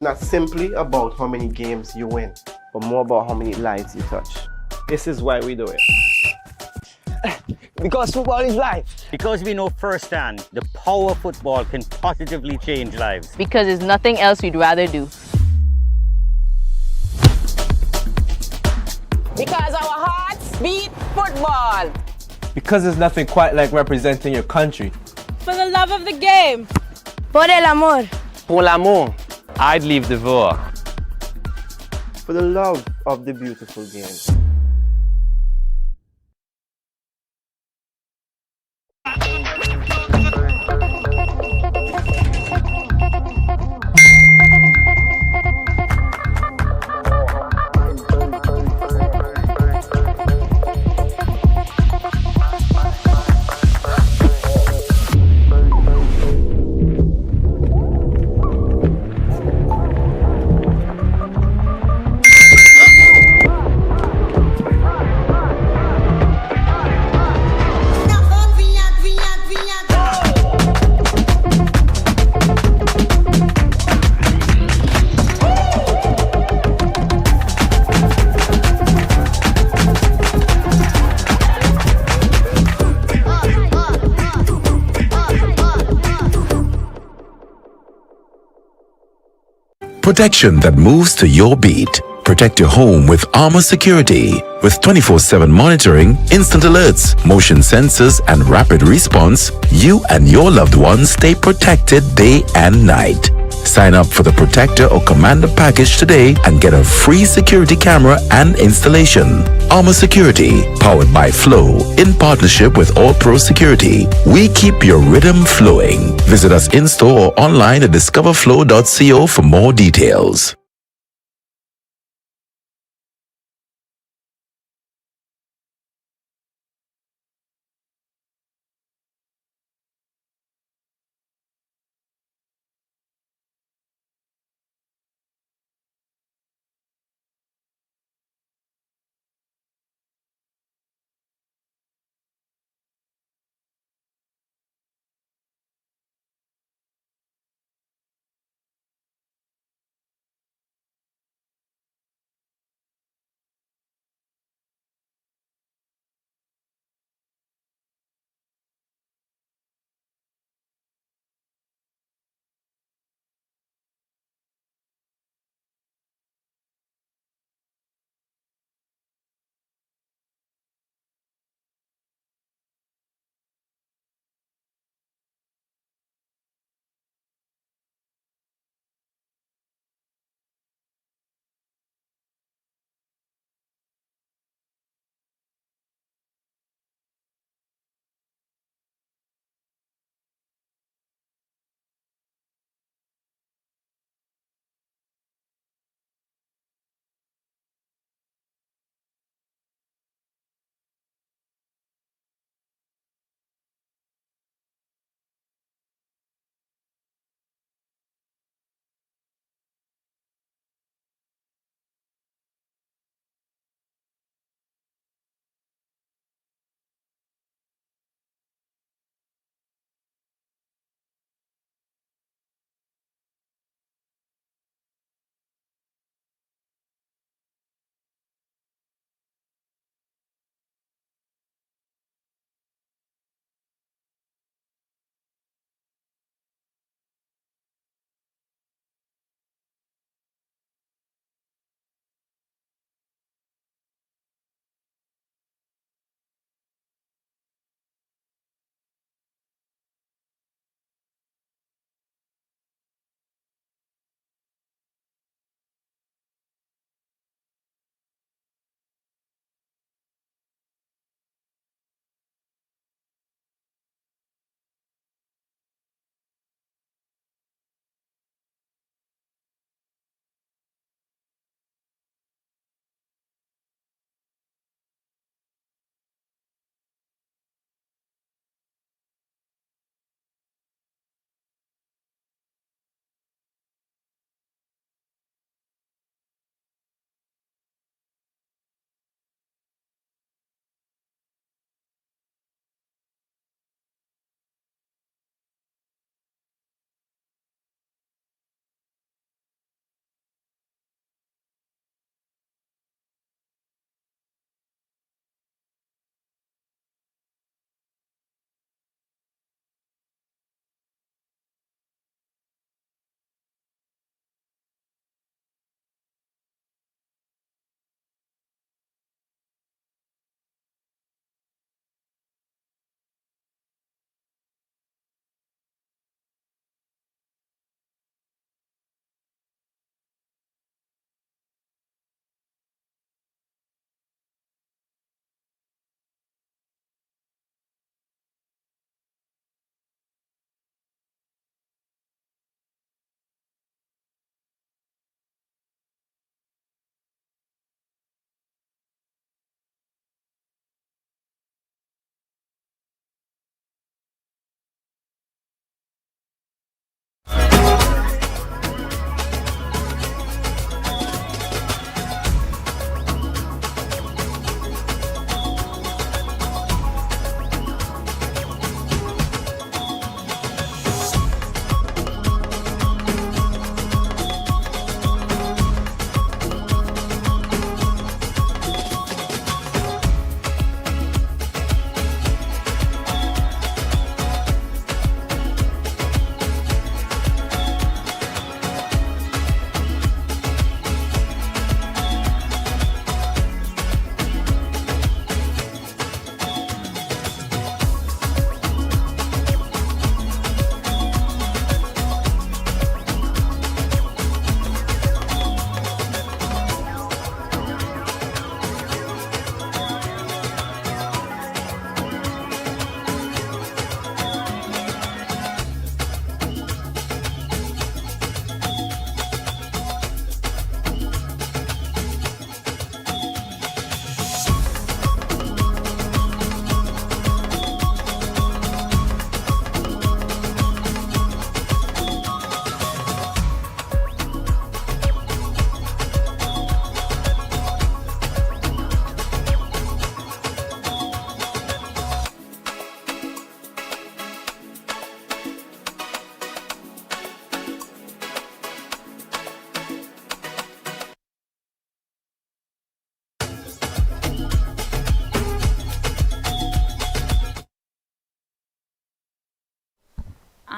Not simply about how many games you win, but more about how many lives you touch. This is why we do it. Because football is life. Because we know firsthand the power of football can positively change lives. Because there's nothing else we'd rather do. Because our hearts beat football. Because there's nothing quite like representing your country. For the love of the game. Por el amor. Pour l'amour. I'd leave the war. For the love of the beautiful game. Protection that moves to your beat. Protect your home with Armor Security. With 24/7 monitoring, instant alerts, motion sensors, and rapid response, you and your loved ones stay protected day and night. Sign up for the Protector or Commander package today and get a free security camera and installation. Armor Security, powered by Flow, in partnership with All Pro Security. We keep your rhythm flowing. Visit us in-store or online at discoverflow.co for more details.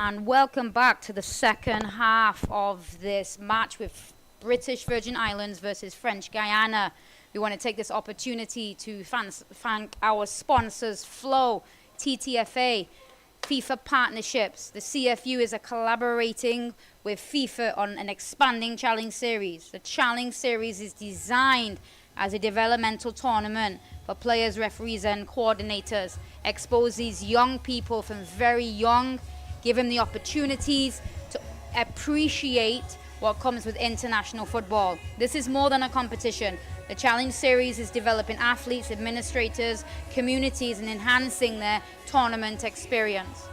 and welcome back to the second half of this match with British Virgin Islands versus French Guiana. We want to take this opportunity to thank our sponsors, Flow, TTFA, FIFA partnerships. The CFU is collaborating with FIFA on an expanding challenge series. The challenge series is designed as a developmental tournament for players, referees and coordinators. Expose these young people from very young, give them the opportunities to appreciate what comes with international football. This is more than a competition. The challenge series is developing athletes, administrators, communities and enhancing their tournament experience.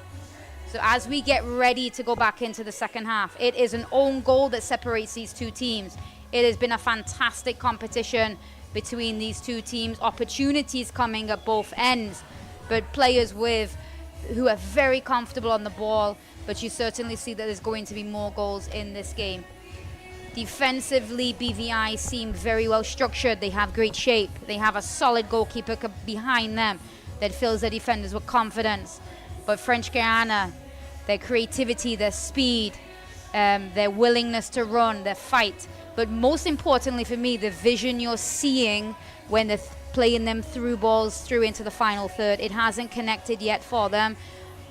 So as we get ready to go back into the second half, it is an own goal that separates these two teams. It has been a fantastic competition between these two teams, opportunities coming at both ends, but players who are very comfortable on the ball, but you certainly see that there's going to be more goals in this game. Defensively, BVI seem very well structured. They have great shape. They have a solid goalkeeper behind them that fills their defenders with confidence. But French Guiana, their creativity, their speed, their willingness to run, their fight, but most importantly for me, the vision you're seeing when they're playing them through balls through into the final third. It hasn't connected yet for them,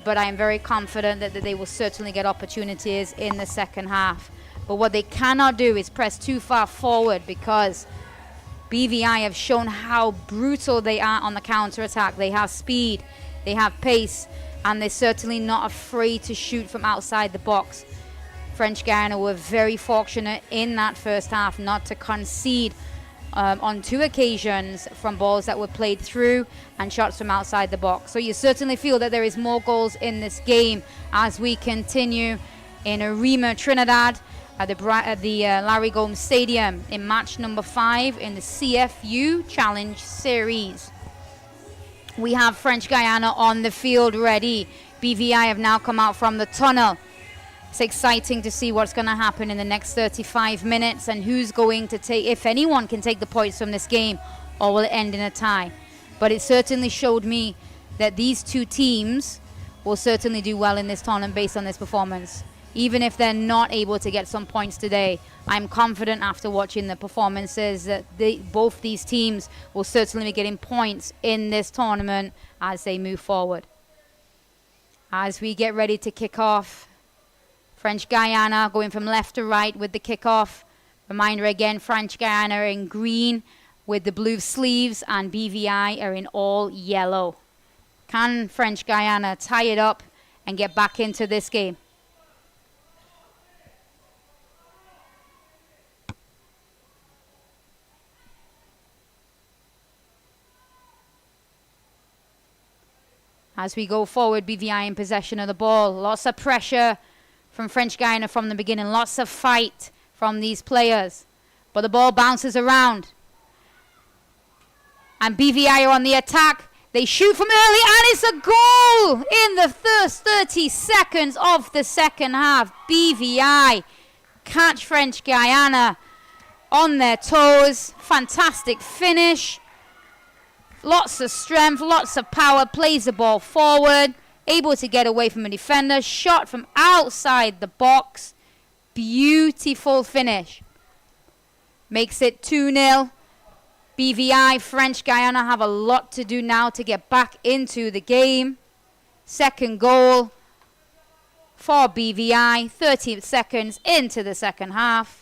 but I am very confident that they will certainly get opportunities in the second half. But what they cannot do is press too far forward, because BVI have shown how brutal they are on the counter-attack. They have speed, they have pace, and they're certainly not afraid to shoot from outside the box. French Guiana were very fortunate in that first half not to concede on 2 occasions from balls that were played through and shots from outside the box. So you certainly feel that there is more goals in this game as we continue in Arima, Trinidad, at the Larry Gomes Stadium in match number 5 in the CFU Challenge Series. We have French Guiana on the field ready. BVI have now come out from the tunnel. It's exciting to see what's going to happen in the next 35 minutes and who's going to take, if anyone can take the points from this game, or will it end in a tie. But it certainly showed me that these two teams will certainly do well in this tournament based on this performance. Even if they're not able to get some points today, I'm confident after watching the performances that both these teams will certainly be getting points in this tournament as they move forward. As we get ready to kick off, French Guiana going from left to right with the kickoff. Reminder again, French Guiana are in green with the blue sleeves and BVI are in all yellow. Can French Guiana tie it up and get back into this game? As we go forward, BVI in possession of the ball. Lots of pressure from French Guiana from the beginning. Lots of fight from these players. But the ball bounces around. And BVI are on the attack. They shoot from early and it's a goal in the first 30 seconds of the second half. BVI catch French Guiana on their toes. Fantastic finish. Lots of strength, lots of power, plays the ball forward, able to get away from a defender, shot from outside the box. Beautiful finish. Makes it 2-0. BVI, French Guiana have a lot to do now to get back into the game. Second goal for BVI, 30 seconds into the second half.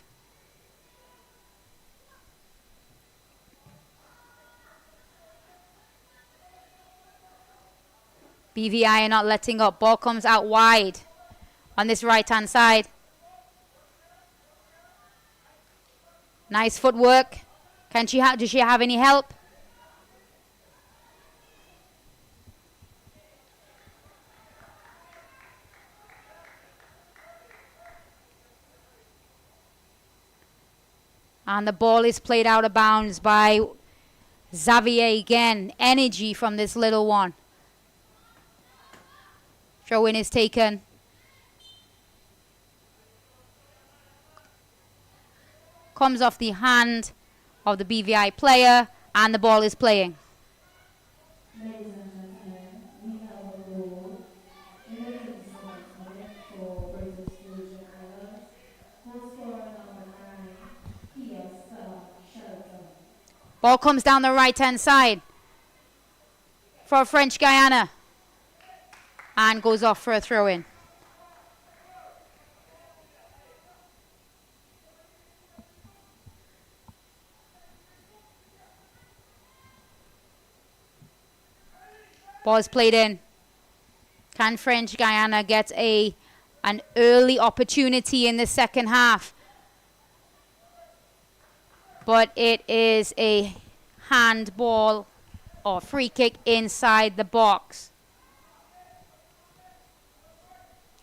BVI are not letting up. Ball comes out wide on this right-hand side. Nice footwork. Does she have any help? And the ball is played out of bounds by Xavier again. Energy from this little one. Throw-in is taken. Comes off the hand of the BVI player and the ball is playing. Ladies and gentlemen, we have a goal in the 27th minute for Ball comes down the right-hand side for French Guiana. And goes off for a throw-in. Ball is played in. Can French Guiana get an early opportunity in the second half? But it is a handball or free kick inside the box.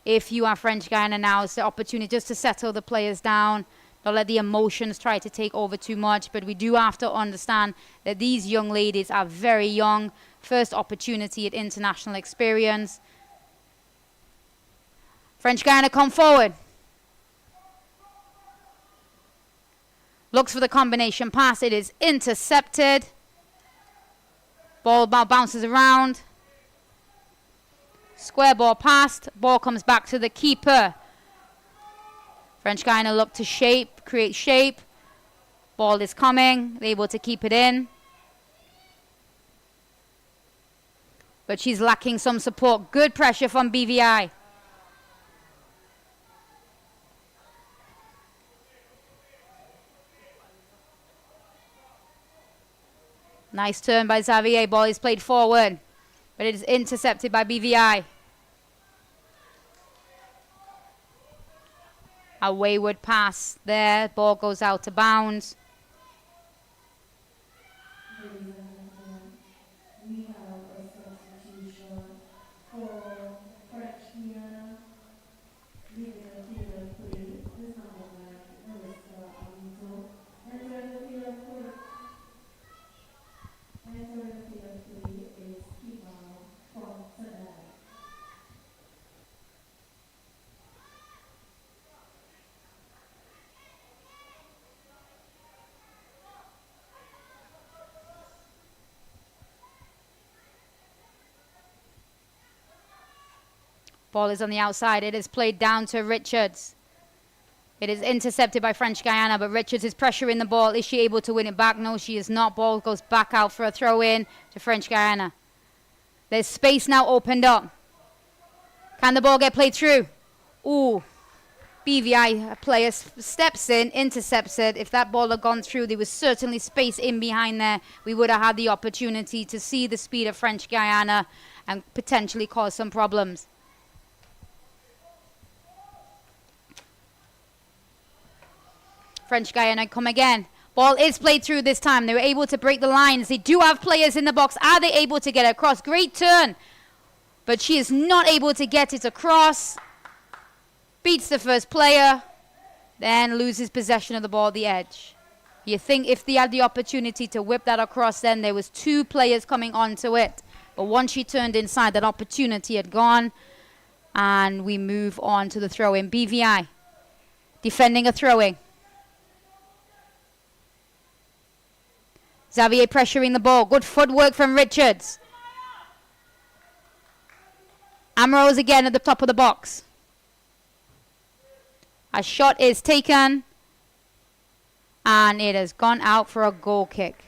If you are French Guiana now, it's the opportunity just to settle the players down. Don't let the emotions try to take over too much. But we do have to understand that these young ladies are very young. First opportunity at international experience. French Guiana come forward. Looks for the combination pass. It is intercepted. Ball bounces around. Square ball passed. Ball comes back to the keeper. French Guiana look to create shape. Ball is coming. They're able to keep it in. But she's lacking some support. Good pressure from BVI. Nice turn by Xavier. Ball is played forward. But it is intercepted by BVI. A wayward pass there. Ball goes out of bounds. We have a substitution for French Guiana. Leaving the field of play. This number 9, Melissa Amito. Entering the field of play. Entering the field of play is Kimal from Senegal. Ball is on the outside. It is played down to Richards. It is intercepted by French Guiana, but Richards is pressuring the ball. Is she able to win it back? No, she is not. Ball goes back out for a throw-in to French Guiana. There's space now opened up. Can the ball get played through? Ooh. BVI player steps in, intercepts it. If that ball had gone through, there was certainly space in behind there. We would have had the opportunity to see the speed of French Guiana and potentially cause some problems. French Guiana come again. Ball is played through this time. They were able to break the lines. They do have players in the box. Are they able to get across? Great turn. But she is not able to get it across. Beats the first player. Then loses possession of the ball at the edge. You think if they had the opportunity to whip that across, then there was 2 players coming onto it. But once she turned inside, that opportunity had gone. And we move on to the throw-in. BVI defending a throw-in. Xavier pressuring the ball. Good footwork from Richards. Amrose again at the top of the box. A shot is taken. And it has gone out for a goal kick.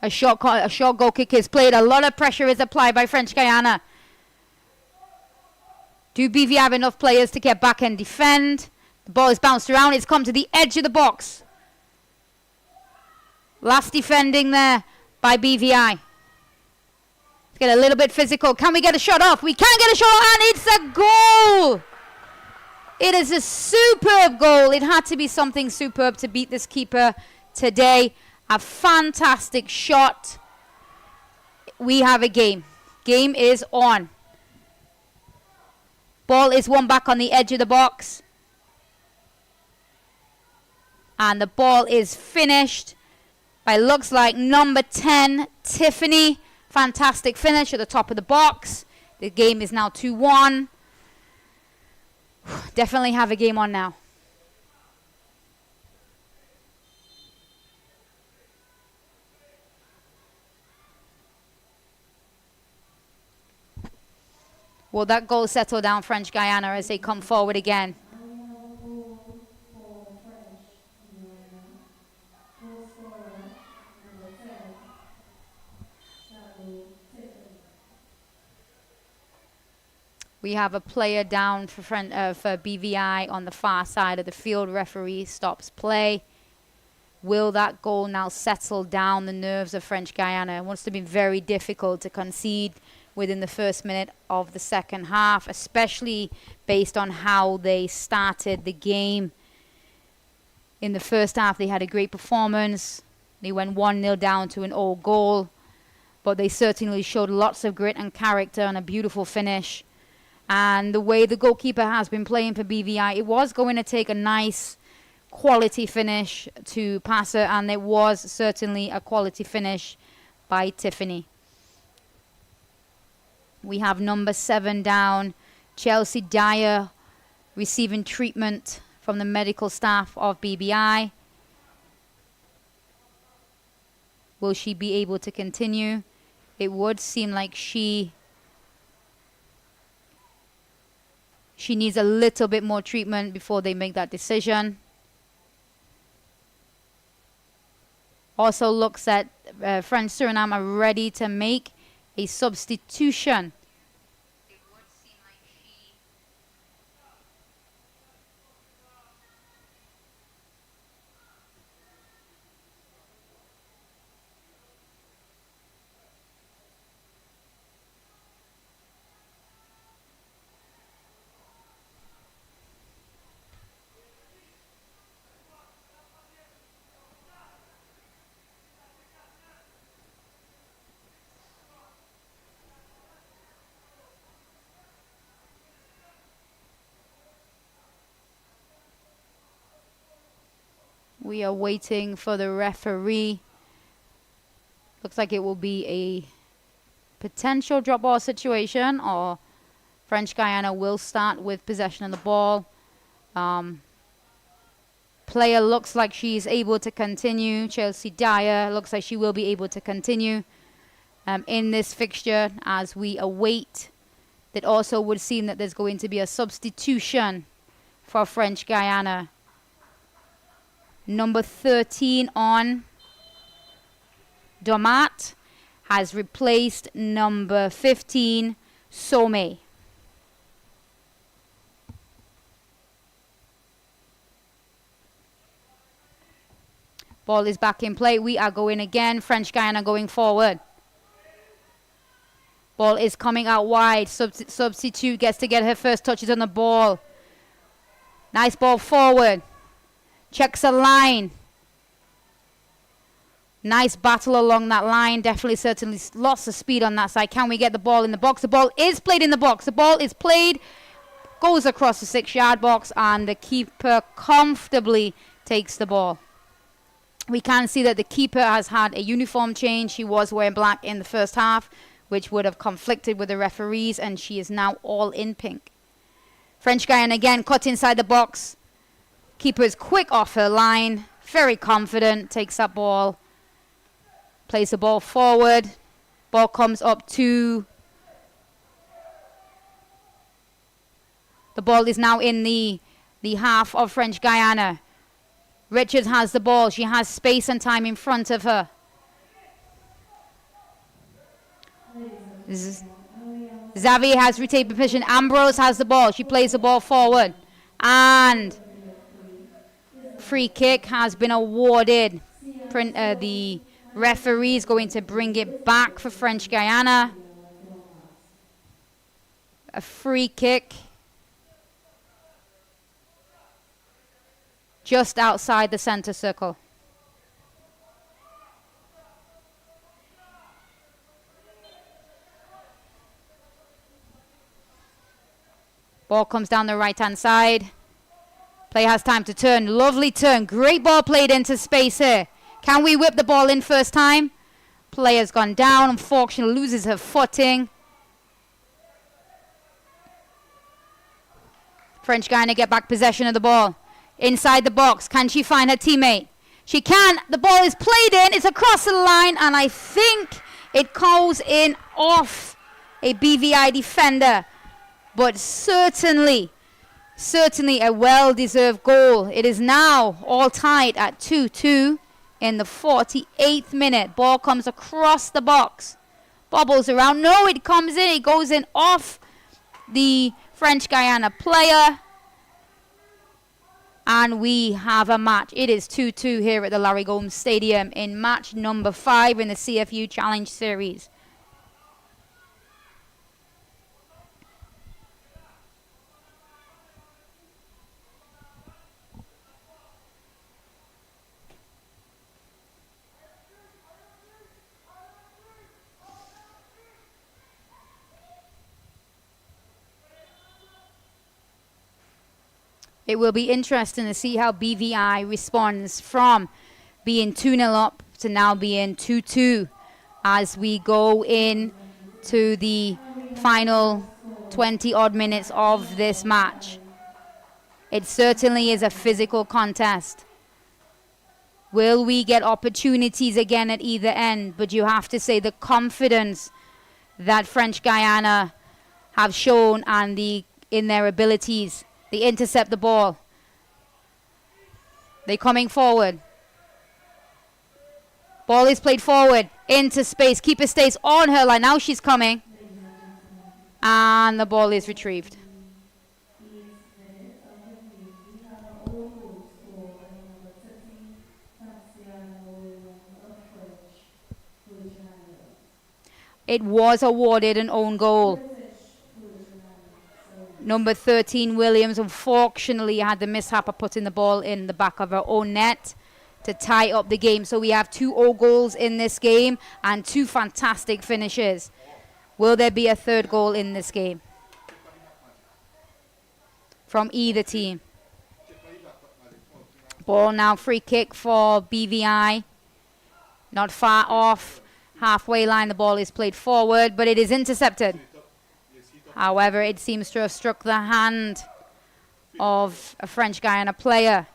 A short goal kick is played. A lot of pressure is applied by French Guiana. Do BV have enough players to get back and defend? The ball is bounced around. It's come to the edge of the box. Last defending there by BVI. Let's get a little bit physical. Can we get a shot off? We can get a shot off, and it's a goal! It is a superb goal. It had to be something superb to beat this keeper today. A fantastic shot. We have a game. Game is on. Ball is won back on the edge of the box. And the ball is finished by, looks like, number 10, Tiffany. Fantastic finish at the top of the box. The game is now 2-1. Definitely have a game on now. Will that goal settle down French Guiana as they come forward again? We have a player down for BVI on the far side of the field. Referee stops play. Will that goal now settle down the nerves of French Guiana? It must have been very difficult to concede within the first minute of the second half, especially based on how they started the game. In the first half, they had a great performance. They went 1-0 down to an old goal, but they certainly showed lots of grit and character and a beautiful finish. And the way the goalkeeper has been playing for BVI, it was going to take a nice quality finish to pass her, and it was certainly a quality finish by Tiffany. We have number 7 down, Chelsea Dyer, receiving treatment from the medical staff of BBI. Will she be able to continue? It would seem like she needs a little bit more treatment before they make that decision. Also looks at French Suriname are ready to make a substitution. We are waiting for the referee. Looks like it will be a potential drop ball situation, or French Guiana will start with possession of the ball. Player looks like she's able to continue. Chelsea Dyer looks like she will be able to continue in this fixture as we await. That also would seem that there's going to be a substitution for French Guiana. Number 13 on Domat has replaced number 15, Some. Ball is back in play. We are going again. French Guiana going forward. Ball is coming out wide. Substitute gets to get her first touches on the ball. Nice ball forward. Checks a line. Nice battle along that line. Definitely, certainly lots of speed on that side. Can we get the ball in the box? The ball is played in the box. The ball is played, goes across the 6-yard box, and the keeper comfortably takes the ball. We can see that the keeper has had a uniform change. She was wearing black in the first half, which would have conflicted with the referees, and she is now all in pink. French Guiana again, cut inside the box. Keeper is quick off her line, very confident, takes that ball, plays the ball forward. Ball comes up to... The ball is now in the half of French Guiana. Richards has the ball. She has space and time in front of her. Xavier has retained position. Ambrose has the ball. She plays the ball forward. And free kick has been awarded. The referee is going to bring it back for French Guiana. A free kick just outside the center circle. Ball comes down the right-hand side. Player has time to turn. Lovely turn. Great ball played into space here. Can we whip the ball in first time? Player's gone down. Unfortunately, loses her footing. French Guiana get back possession of the ball. Inside the box. Can she find her teammate? She can. The ball is played in. It's across the line. And I think it goes in off a BVI defender. but certainly a well-deserved goal. It is now all tied at 2-2 in the 48th minute. Ball comes across the box, bobbles around. No, it comes in. It goes in off the French Guiana player. And we have a match. It is 2-2 here at the Larry Gomes Stadium in match number 5 in the CFU Challenge Series. It will be interesting to see how BVI responds from being 2-0 up to now being 2-2 as we go in to the final 20-odd minutes of this match. It certainly is a physical contest. Will we get opportunities again at either end? But you have to say the confidence that French Guiana have shown and in their abilities. They intercept the ball. They're coming forward. Ball is played forward into space. Keeper stays on her line. Now she's coming. And the ball is retrieved. It was awarded an own goal. Number 13, Williams, unfortunately had the mishap of putting the ball in the back of her own net to tie up the game. So we have 2 goals in this game and 2 fantastic finishes. Will there be a third goal in this game from either team? Ball now free kick for BVI. Not far off halfway line. The ball is played forward, but it is intercepted. However, it seems to have struck the hand of a French Guiana player.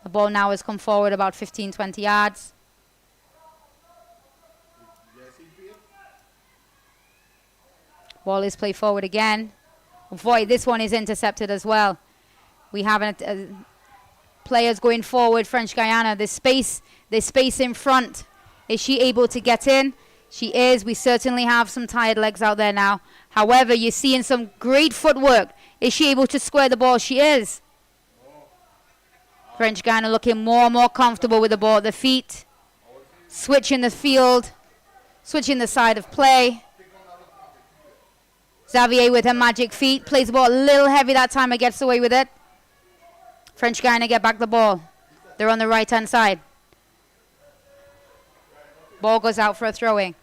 The ball now has come forward about 15-20 yards. Ball is played forward again. Avoid, this one is intercepted as well. We have players going forward, French Guiana. There's space in front. Is she able to get in? She is. We certainly have some tired legs out there now. However, you're seeing some great footwork. Is she able to square the ball? She is. French Guiana looking more and more comfortable with the ball at the feet. Switching the field. Switching the side of play. Xavier with her magic feet. Plays the ball a little heavy that time and gets away with it. French Guiana get back the ball. They're on the right-hand side. Ball goes out for a throw-in.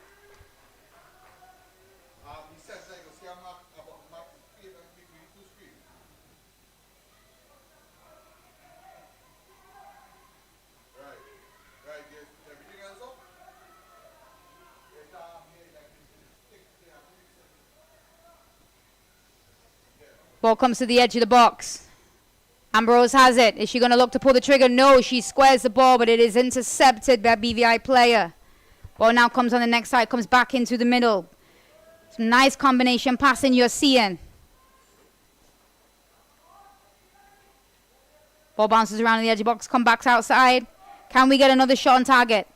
Ball comes to the edge of the box. Ambrose has it. Is she going to look to pull the trigger? No, she squares the ball, but it is intercepted by a BVI player. Ball now comes on the next side, comes back into the middle. Some nice combination passing you're seeing. Ball bounces around the edge of the box, comes back outside. Can we get another shot on target?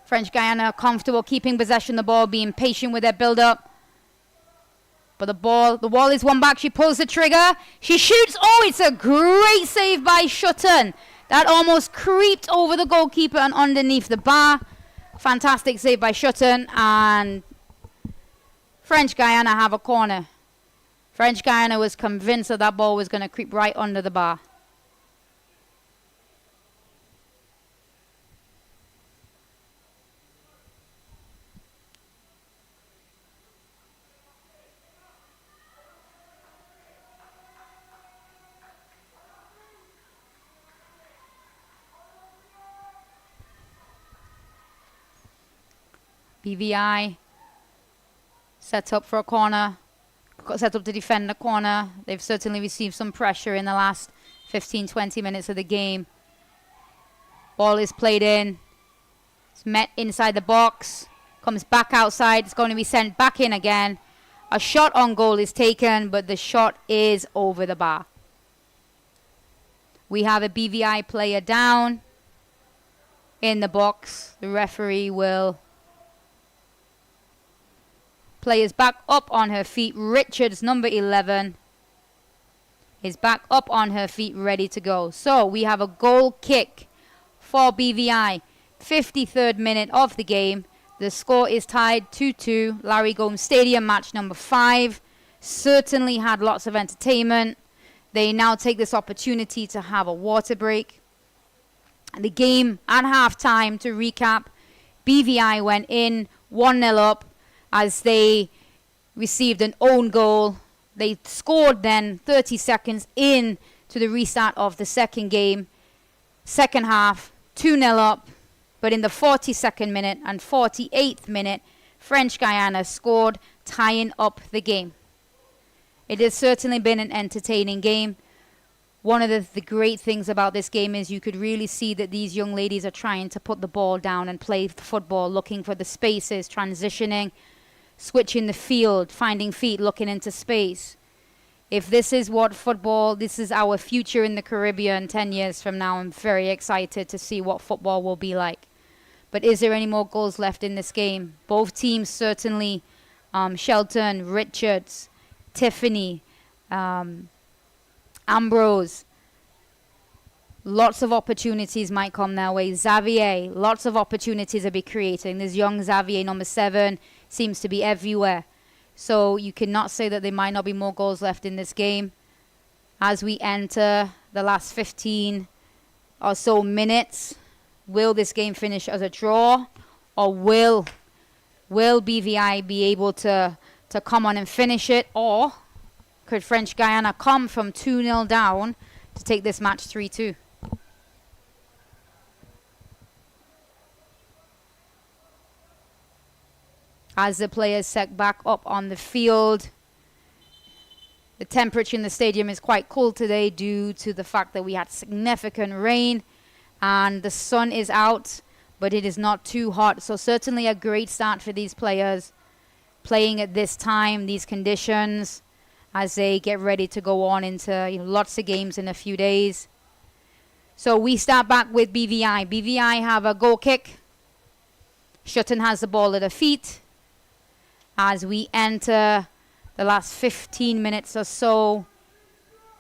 French Guiana comfortable keeping possession of the ball, being patient with their build-up. But the wall is one back. She pulls the trigger. She shoots. Oh, it's a great save by Shutton. That almost creeped over the goalkeeper and underneath the bar. Fantastic save by Shutton. And French Guiana have a corner. French Guiana was convinced that that ball was going to creep right under the bar. BVI sets up for a corner, set up to defend the corner. They've certainly received some pressure in the last 15-20 minutes of the game. Ball is played in. It's met inside the box. Comes back outside. It's going to be sent back in again. A shot on goal is taken, but the shot is over the bar. We have a BVI player down in the box. The referee will... Players back up on her feet. Richards, number 11, is back up on her feet, ready to go. So we have a goal kick for BVI. 53rd minute of the game. The score is tied 2-2. Larry Gomes Stadium, match number 5. Certainly had lots of entertainment. They now take this opportunity to have a water break. The game at halftime, to recap, BVI went in 1-0 up as they received an own goal. They scored then 30 seconds in to the restart of the second game. Second half, 2-0 up. But in the 42nd minute and 48th minute, French Guiana scored, tying up the game. It has certainly been an entertaining game. One of the great things about this game is you could really see that these young ladies are trying to put the ball down and play football, looking for the spaces, transitioning, switching the field, finding feet, looking into space. If this is what football, this is our future in the Caribbean 10 years from now, I'm very excited to see what football will be like. But is there any more goals left in this game? Both teams certainly, Shelton, Richards, Tiffany, Ambrose. Lots of opportunities might come their way. Xavier, lots of opportunities to be creating. This young Xavier, number 7, seems to be everywhere. So you cannot say that there might not be more goals left in this game. As we enter the last 15 or so minutes, will this game finish as a draw, or will BVI be able to come on and finish it, or could French Guiana come from 2-0 down to take this match 3-2? As the players set back up on the field, the temperature in the stadium is quite cool today due to the fact that we had significant rain and the sun is out, but it is not too hot. So certainly a great start for these players playing at this time, these conditions, as they get ready to go on into lots of games in a few days. So we start back with BVI. BVI have a goal kick. Sutton has the ball at her feet. As we enter the last 15 minutes or so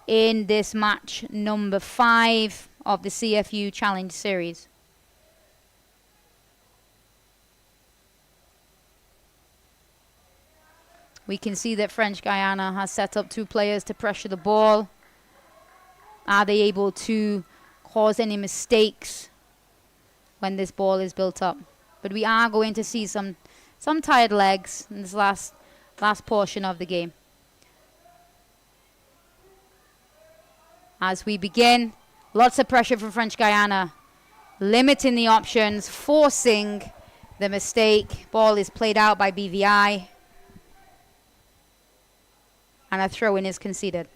in this match number 5 of the CFU Challenge Series. We can see that French Guiana has set up 2 players to pressure the ball. Are they able to cause any mistakes when this ball is built up? But we are going to see some tired legs in this last portion of the game. As we begin, lots of pressure from French Guiana, limiting the options, forcing the mistake. Ball is played out by BVI, and a throw-in is conceded.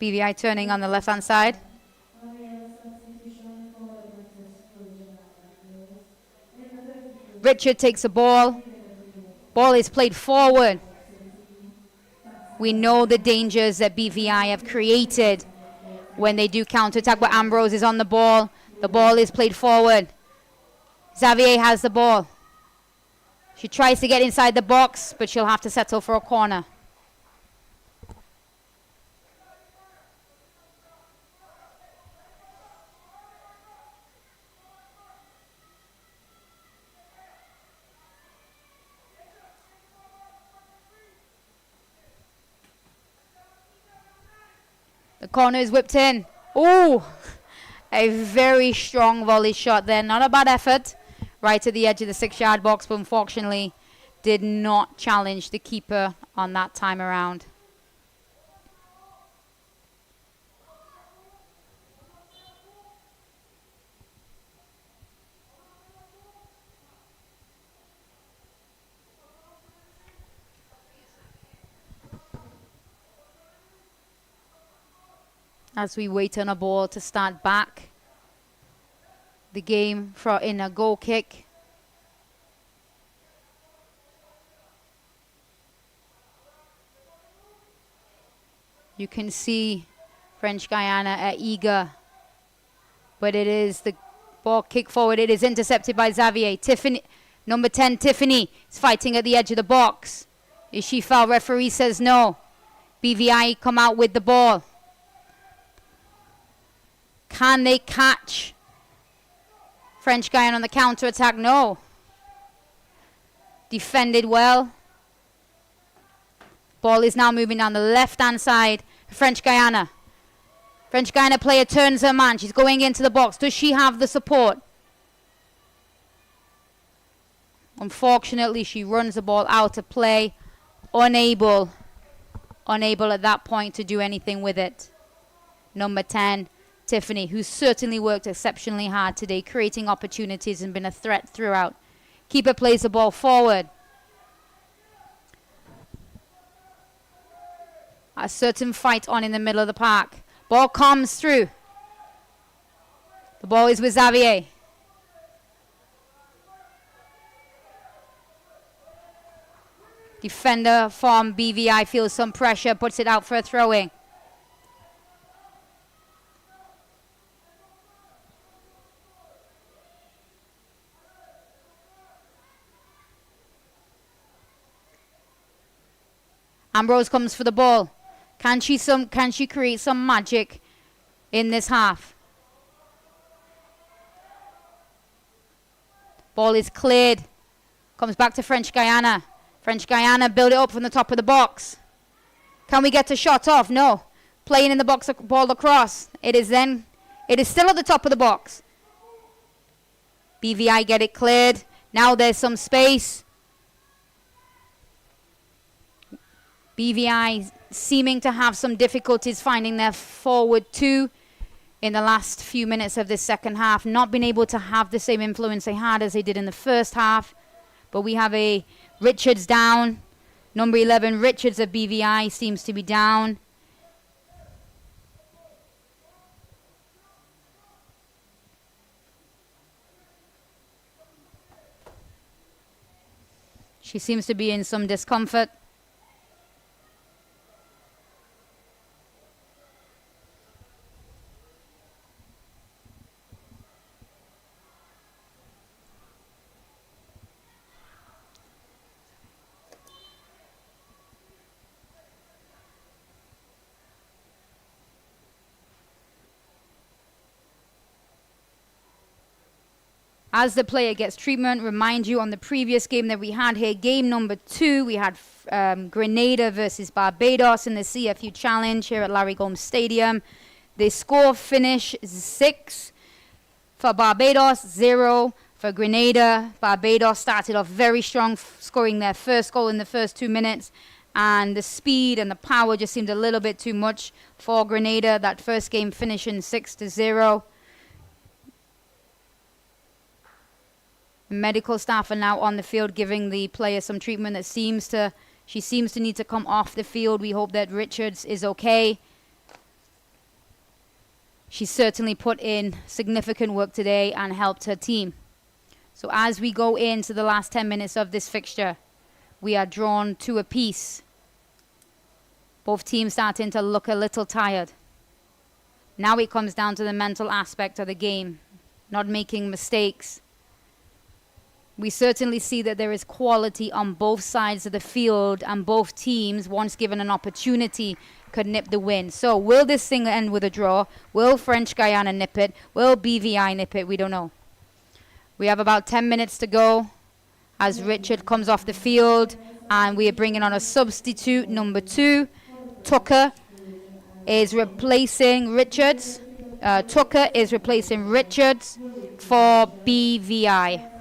BVI turning on the left-hand side. Richard takes the ball. Ball is played forward. We know the dangers that BVI have created when they do counter-attack, but Ambrose is on the ball. The ball is played forward. Xavier has the ball. She tries to get inside the box, but she'll have to settle for a corner. The corner is whipped in. Ooh, a very strong volley shot there. Not a bad effort. Right at the edge of the 6-yard box, but unfortunately did not challenge the keeper on that time around. as we wait on a ball to start back the game in a goal kick. You can see French Guiana are eager, but it is the ball kick forward. It is intercepted by Xavier. Tiffany, number 10, Tiffany is fighting at the edge of the box. Is she foul? Referee says no. BVI come out with the ball. Can they catch French Guiana on the counter attack? No. Defended well. Ball is now moving down the left-hand side. French Guiana. French Guiana player turns her man. She's going into the box. Does she have the support? Unfortunately, she runs the ball out of play. Unable at that point to do anything with it. Number 10, Tiffany, who certainly worked exceptionally hard today, creating opportunities and been a threat throughout. Keeper plays the ball forward. A certain fight on in the middle of the park. Ball comes through. The ball is with Xavier. Defender from BVI feels some pressure, puts it out for a throw-in. Ambrose comes for the ball. Can she create some magic in this half? Ball is cleared. Comes back to French Guiana. French Guiana build it up from the top of the box. Can we get a shot off? No. Playing in the box, ball across. It is still at the top of the box. BVI get it cleared. Now there's some space. BVI seeming to have some difficulties finding their forward two in the last few minutes of this second half. Not been able to have the same influence they had as they did in the first half. But we have a Richards down. Number 11, Richards of BVI seems to be down. She seems to be in some discomfort. As the player gets treatment, remind you on the previous game that we had here, game number 2, we had Grenada versus Barbados in the CFU Challenge here at Larry Gomes Stadium. The score finish 6 for Barbados, 0 for Grenada. Barbados started off very strong, scoring their first goal in the first 2 minutes. And the speed and the power just seemed a little bit too much for Grenada. That first game finishing 6-0. Medical staff are now on the field giving the player some treatment that she seems to need to come off the field. We hope that Richards is okay. She certainly put in significant work today and helped her team. So as we go into the last 10 minutes of this fixture, we are drawn 2 apiece. Both teams starting to look a little tired. Now it comes down to the mental aspect of the game, not making mistakes. We certainly see that there is quality on both sides of the field, and both teams, once given an opportunity, could nip the win. So will this thing end with a draw? Will French Guiana nip it? Will BVI nip it? We don't know. We have about 10 minutes to go as Richard comes off the field, and we are bringing on a substitute, number 2. Tucker is replacing Richards. Tucker is replacing Richards for BVI.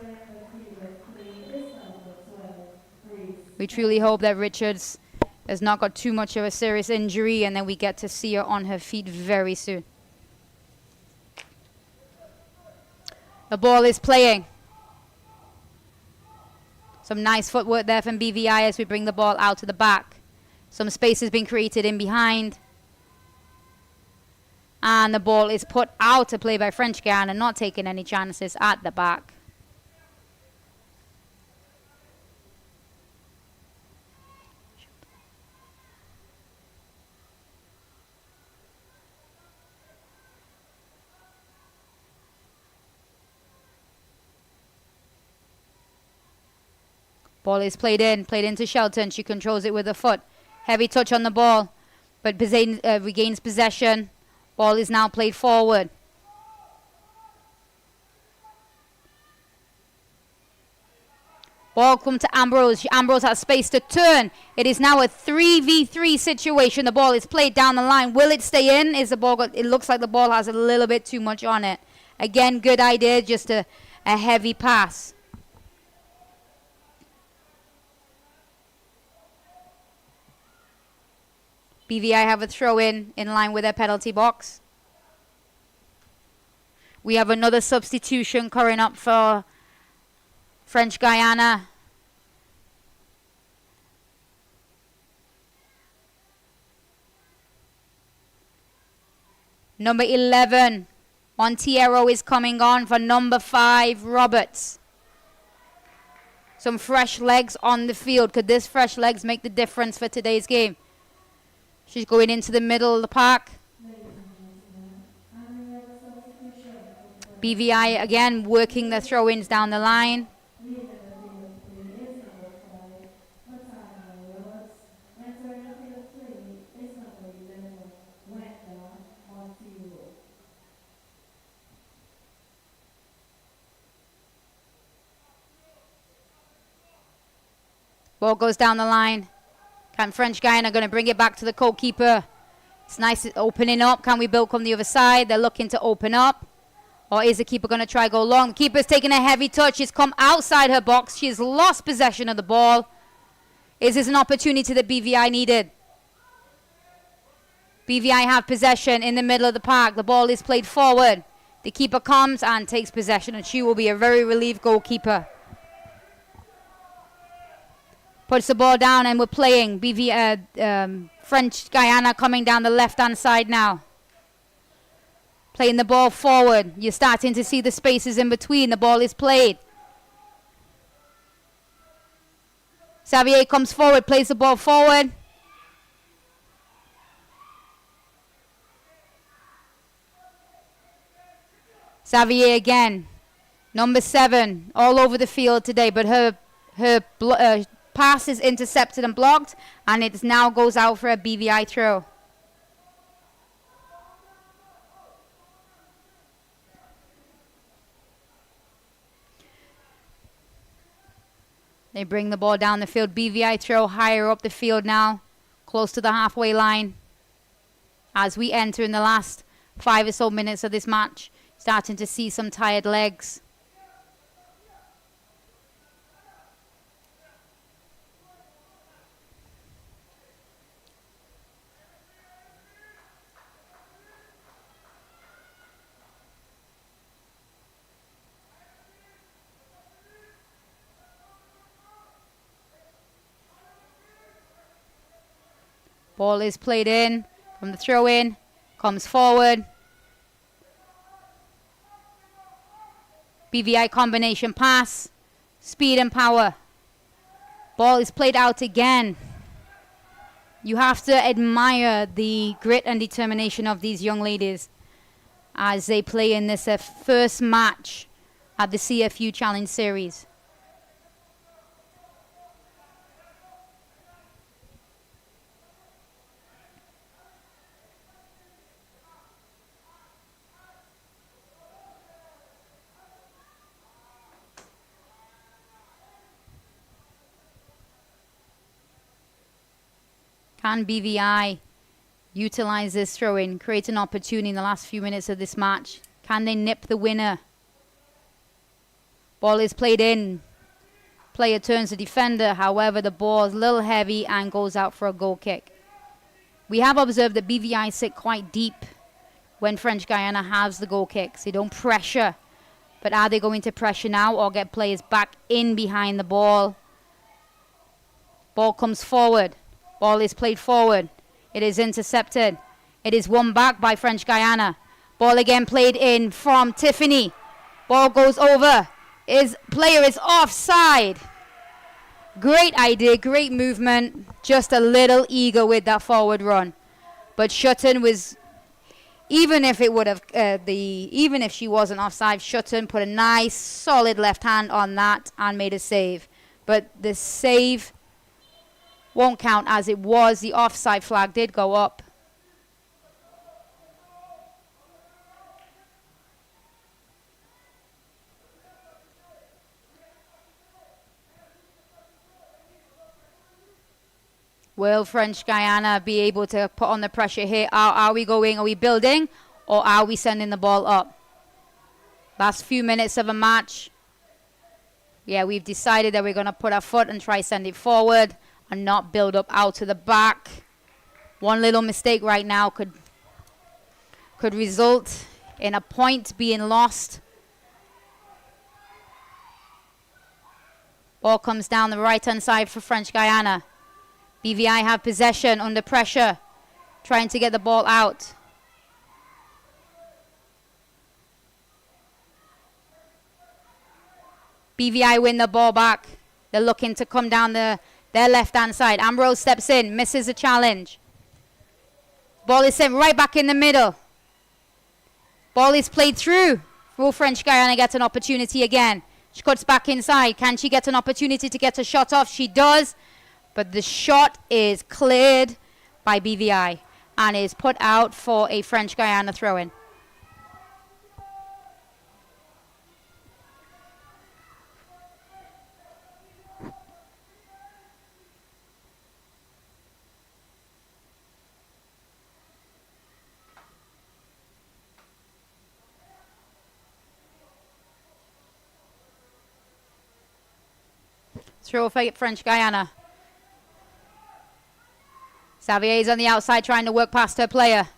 We truly hope that Richards has not got too much of a serious injury, and then we get to see her on her feet very soon. The ball is playing. Some nice footwork there from BVI as we bring the ball out to the back. Some space has been created in behind. And the ball is put out to play by French Guiana, not taking any chances at the back. Ball is played into Shelton. She controls it with her foot. Heavy touch on the ball, but regains possession. Ball is now played forward. Ball come to Ambrose. Ambrose has space to turn. It is now a 3v3 situation. The ball is played down the line. Will it stay in? Is the ball? It looks like the ball has a little bit too much on it. Again, good idea. Just a heavy pass. BVI have a throw in line with their penalty box. We have another substitution coming up for French Guiana. Number 11, Montiero is coming on for number 5, Roberts. Some fresh legs on the field. Could this fresh legs make the difference for today's game? She's going into the middle of the park. BVI again working the throw-ins down the line. Ball goes down the line. Can French Guiana going to bring it back to the goalkeeper? It's nice opening up. Can we build from the other side? They're looking to open up. Or is the keeper going to try go long? The keeper's taking a heavy touch. She's come outside her box. She's lost possession of the ball. Is this an opportunity that BVI needed? BVI have possession in the middle of the park. The ball is played forward. The keeper comes and takes possession, and she will be a very relieved goalkeeper. Puts the ball down and we're playing. French Guiana coming down the left-hand side now. Playing the ball forward. You're starting to see the spaces in between. The ball is played. Xavier comes forward, plays the ball forward. Xavier again. Number 7, all over the field today, but her pass is intercepted and blocked, and it now goes out for a BVI throw. They bring the ball down the field. BVI throw higher up the field now, close to the halfway line. As we enter in the last 5 or so minutes of this match, starting to see some tired legs. Ball is played in from the throw-in, comes forward. BVI combination pass, speed and power. Ball is played out again. You have to admire the grit and determination of these young ladies as they play in this first match at the CFU Challenge Series. Can BVI utilize this throw-in, create an opportunity in the last few minutes of this match? Can they nip the winner? Ball is played in. Player turns the defender. However, the ball is a little heavy and goes out for a goal kick. We have observed that BVI sit quite deep when French Guiana has the goal kicks. They don't pressure. But are they going to pressure now or get players back in behind the ball? Ball comes forward. Ball is played forward. It is intercepted. It is won back by French Guiana. Ball again played in from Tiffany. Ball goes over. Player is offside. Great idea, great movement. Just a little eager with that forward run. But Shutton was, even if she wasn't offside, Shutton put a nice solid left hand on that and made a save. But the save won't count as it was. The offside flag did go up. Will French Guiana be able to put on the pressure here? Are we going? Are we building? Or are we sending the ball up? Last few minutes of a match. Yeah, we've decided that we're going to put our foot and try send it forward and not build up out to the back. One little mistake right now could result in a point being lost. Ball comes down the right-hand side for French Guiana. BVI have possession under pressure, trying to get the ball out. BVI win the ball back. They're looking to come down their left-hand side. Ambrose steps in, misses a challenge. Ball is sent right back in the middle. Ball is played through. Will French Guiana get an opportunity again? She cuts back inside. Can she get an opportunity to get a shot off? She does. But the shot is cleared by BVI and is put out for a French Guiana throw-in. Throw for French Guiana. Xavier is on the outside trying to work past her player.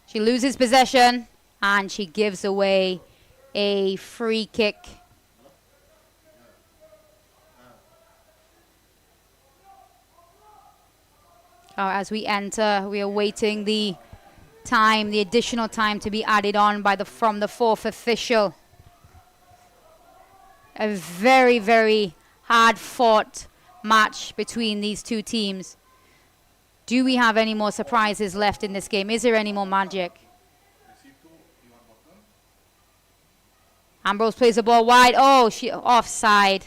She loses possession and she gives away a free kick. As we enter, we are waiting the additional time to be added on from the fourth official. A very, very hard-fought match between these two teams. Do we have any more surprises left in this game? Is there any more magic? Ambrose plays the ball wide. Oh, she offside.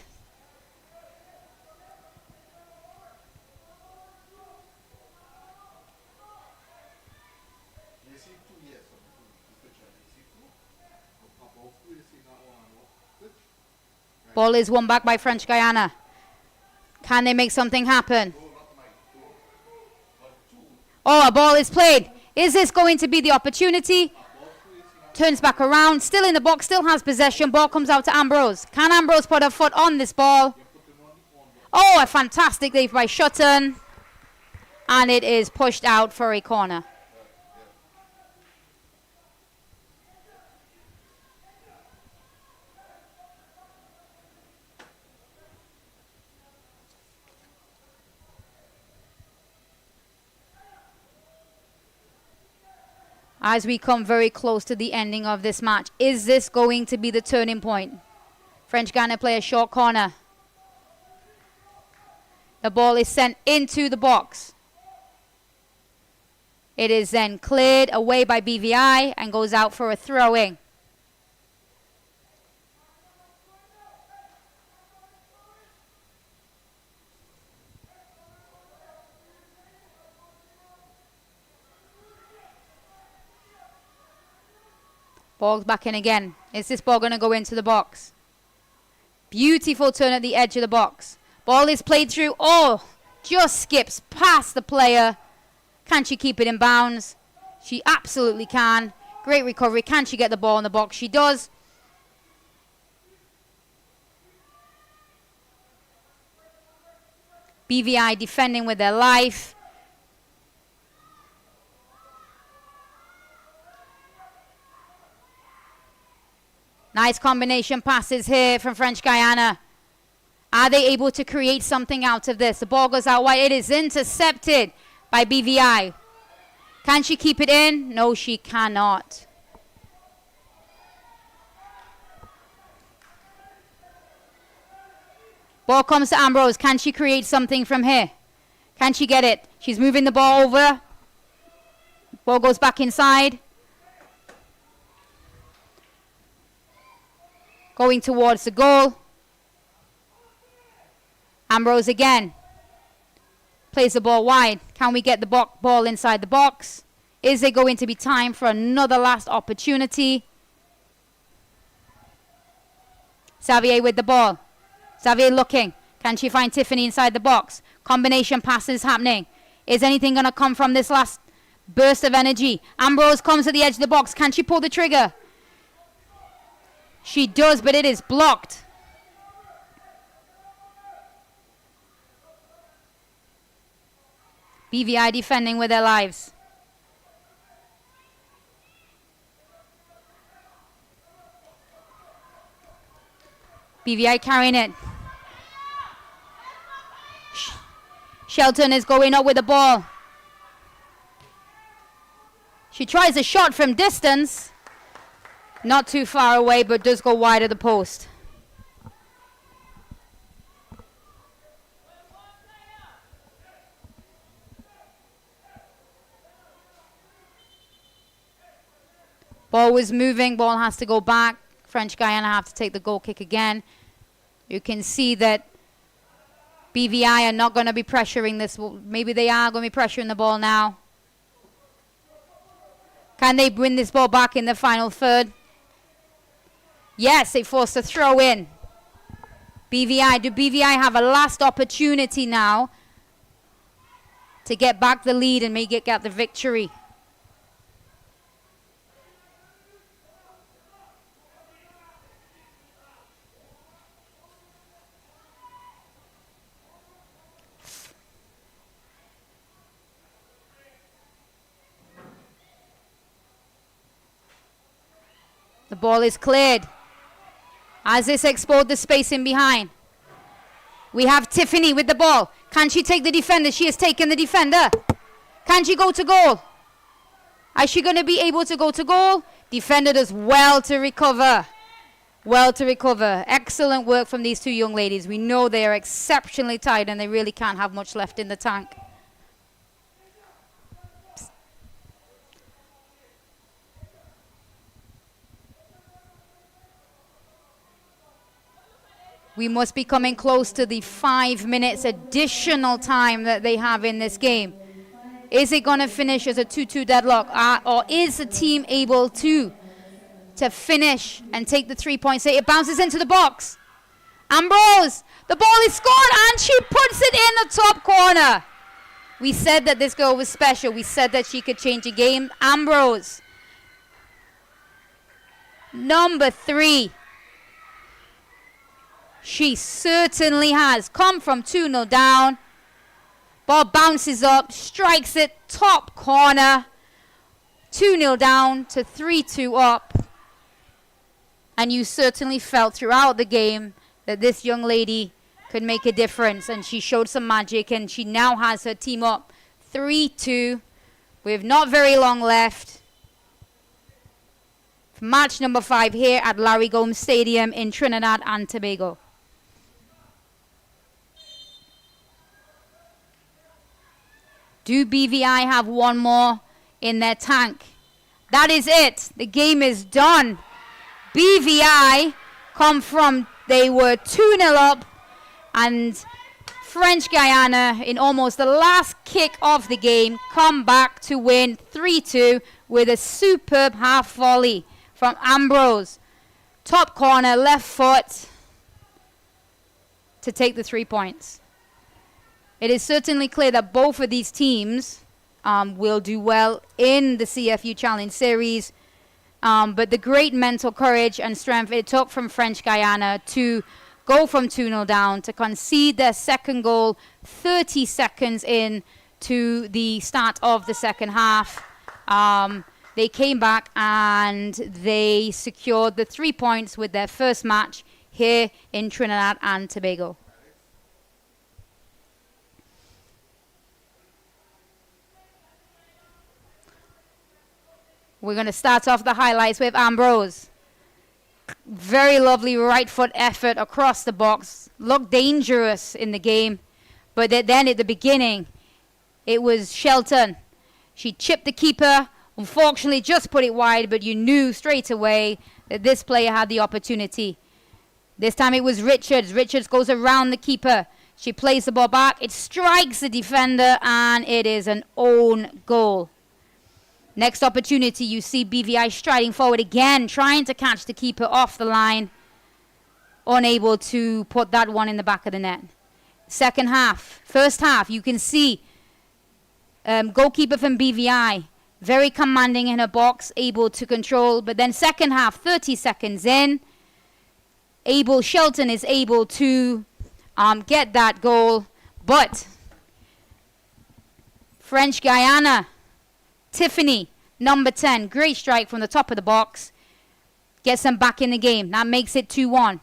Ball is won back by French Guiana. Can they make something happen? Oh, a ball is played. Is this going to be the opportunity? Turns back around. Still in the box. Still has possession. Ball comes out to Ambrose. Can Ambrose put a foot on this ball? Oh, a fantastic leap by Shutton. And it is pushed out for a corner. As we come very close to the ending of this match, is this going to be the turning point? French Guiana play a short corner. The ball is sent into the box. It is then cleared away by BVI and goes out for a throw-in. Ball's back in again. Is this ball going to go into the box? Beautiful turn at the edge of the box. Ball is played through. Oh, just skips past the player. Can she keep it in bounds? She absolutely can. Great recovery. Can she get the ball in the box? She does. BVI defending with their life. Nice combination passes here from French Guiana. Are they able to create something out of this? The ball goes out wide. It is intercepted by BVI. Can she keep it in? No, she cannot. Ball comes to Ambrose. Can she create something from here? Can she get it? She's moving the ball over. Ball goes back inside. Going towards the goal. Ambrose again. Plays the ball wide. Can we get the ball inside the box? Is there going to be time for another last opportunity? Xavier with the ball. Xavier looking. Can she find Tiffany inside the box? Combination passes happening. Is anything going to come from this last burst of energy? Ambrose comes to the edge of the box. Can she pull the trigger? She does, but it is blocked. BVI defending with their lives. BVI carrying it. Shelton is going up with the ball. She tries a shot from distance. Not too far away, but does go wide of the post. Ball was moving. Ball has to go back. French Guiana have to take the goal kick again. You can see that BVI are not going to be pressuring this. Maybe they are going to be pressuring the ball now. Can they win this ball back in the final third? Yes, they forced a throw in. BVI, do BVI have a last opportunity now to get back the lead and maybe get the victory? The ball is cleared. As this explored the space in behind. We have Tiffany with the ball. Can she take the defender? She has taken the defender. Can she go to goal? Is she going to be able to go to goal? Defender does well to recover. Well to recover. Excellent work from these two young ladies. We know they are exceptionally tired and they really can't have much left in the tank. We must be coming close to the 5 minutes additional time that they have in this game. Is it going to finish as a 2-2 deadlock? Or is the team able to finish and take the 3 points? It bounces into the box. Ambrose, the ball is scored and she puts it in the top corner. We said that this girl was special. We said that she could change a game. Ambrose, number 3. She certainly has come from 2-0 down. Ball bounces up, strikes it, top corner. 2-0 down to 3-2 up. And you certainly felt throughout the game that this young lady could make a difference. And she showed some magic and she now has her team up 3-2 with not very long left. Match number 5 here at Larry Gomes Stadium in Trinidad and Tobago. Do BVI have one more in their tank? That is it. The game is done. BVI come from, they were 2-0 up, and French Guiana, in almost the last kick of the game, come back to win 3-2 with a superb half volley from Ambrose. Top corner, left foot to take the 3 points. It is certainly clear that both of these teams will do well in the CFU Challenge Series. But the great mental courage and strength it took from French Guiana to go from 2-0 down, to concede their second goal 30 seconds in to the start of the second half. They came back and they secured the 3 points with their first match here in Trinidad and Tobago. We're going to start off the highlights with Ambrose. Very lovely right foot effort across the box. Looked dangerous in the game. But then at the beginning, it was Shelton. She chipped the keeper. Unfortunately, just put it wide, but you knew straight away that this player had the opportunity. This time it was Richards. Richards goes around the keeper. She plays the ball back. It strikes the defender, and it is an own goal. Next opportunity, you see BVI striding forward again, trying to catch the keeper off the line. Unable to put that one in the back of the net. Second half. First half, you can see goalkeeper from BVI, very commanding in her box, able to control. But then second half, 30 seconds in, Shelton is able to get that goal. But French Guiana, Tiffany, number 10, great strike from the top of the box. Gets them back in the game. That makes it 2-1.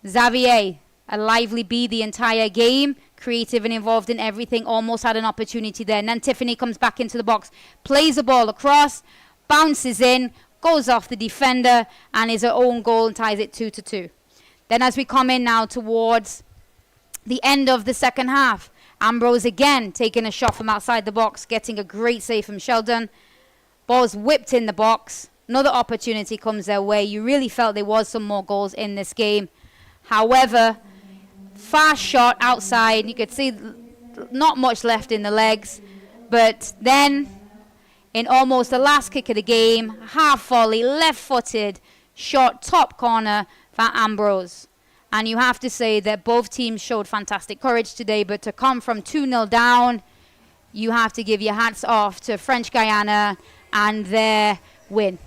Xavier, a lively bee the entire game. Creative and involved in everything. Almost had an opportunity there. And then Tiffany comes back into the box. Plays the ball across. Bounces in. Goes off the defender. And is her own goal and ties it 2-2. Then as we come in now towards the end of the second half, Ambrose again taking a shot from outside the box, getting a great save from Sheldon. Ball's whipped in the box. Another opportunity comes their way. You really felt there was some more goals in this game. However, fast shot outside. You could see not much left in the legs. But then, in almost the last kick of the game, half volley, left-footed shot, top corner for Ambrose. And you have to say that both teams showed fantastic courage today, but to come from 2-0 down, you have to give your hats off to French Guiana and their win.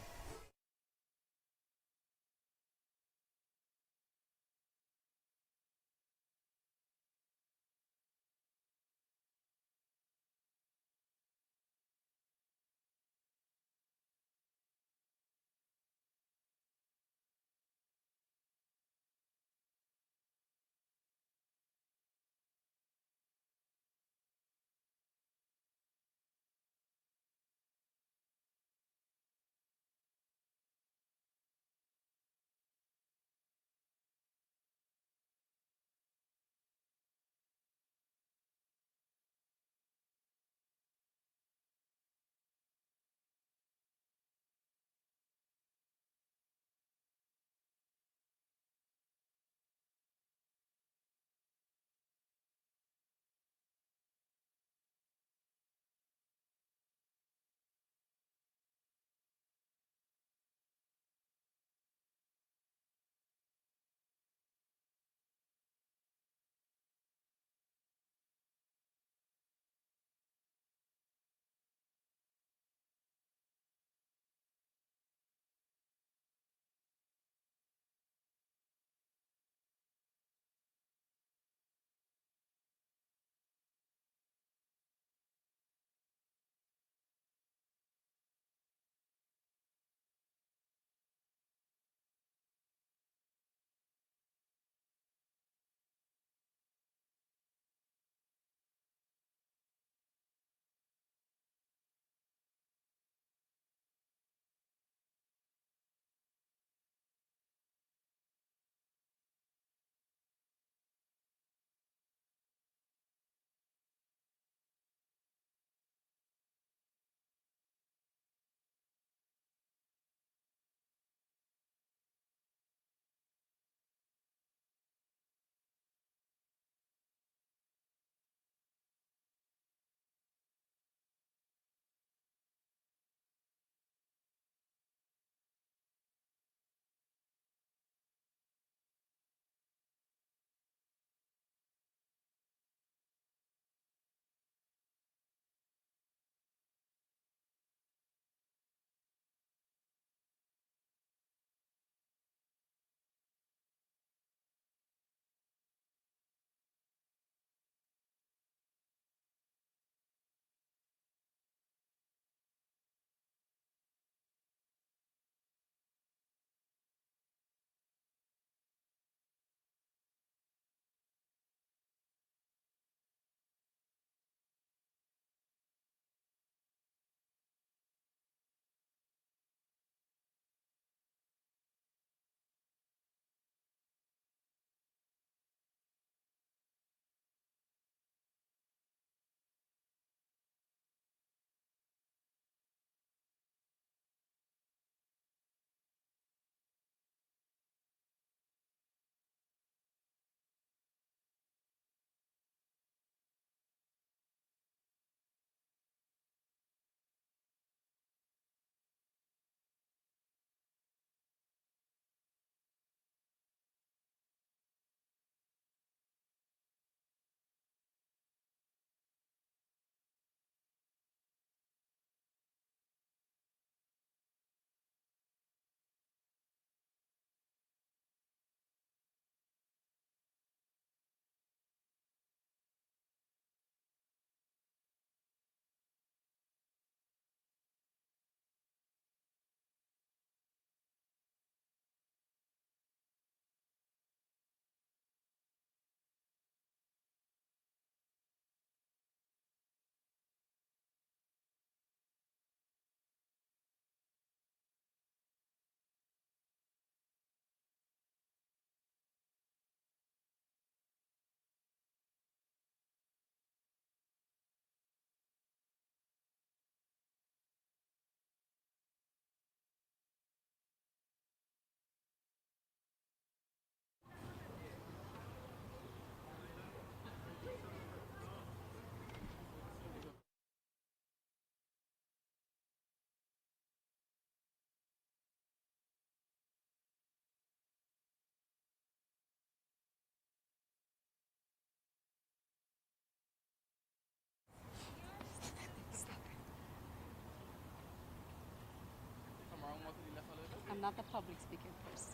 not a public speaking person.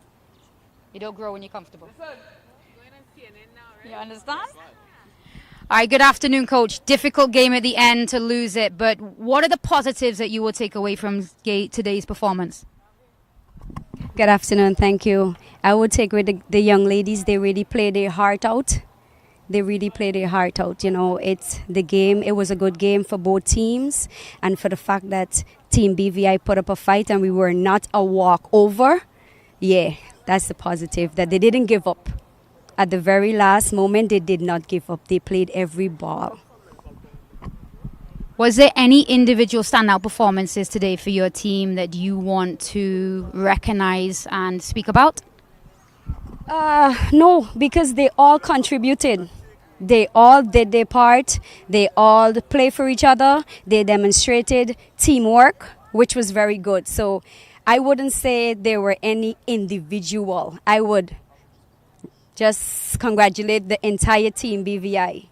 You don't grow when you're comfortable. You understand? All right, good afternoon, Coach. Difficult game at the end to lose it, but what are the positives that you will take away from today's performance? Good afternoon, thank you. I would take with the young ladies, they really play their heart out. They really play their heart out. You know, it's the game. It was a good game for both teams. And for the fact that Team BVI put up a fight and we were not a walkover, yeah, that's the positive, that they didn't give up. At the very last moment, they did not give up. They played every ball. Was there any individual standout performances today for your team that you want to recognize and speak about? No, because they all contributed. They all did their part. They all play for each other. They demonstrated teamwork, which was very good. So I wouldn't say there were any individual. I would just congratulate the entire team BVI.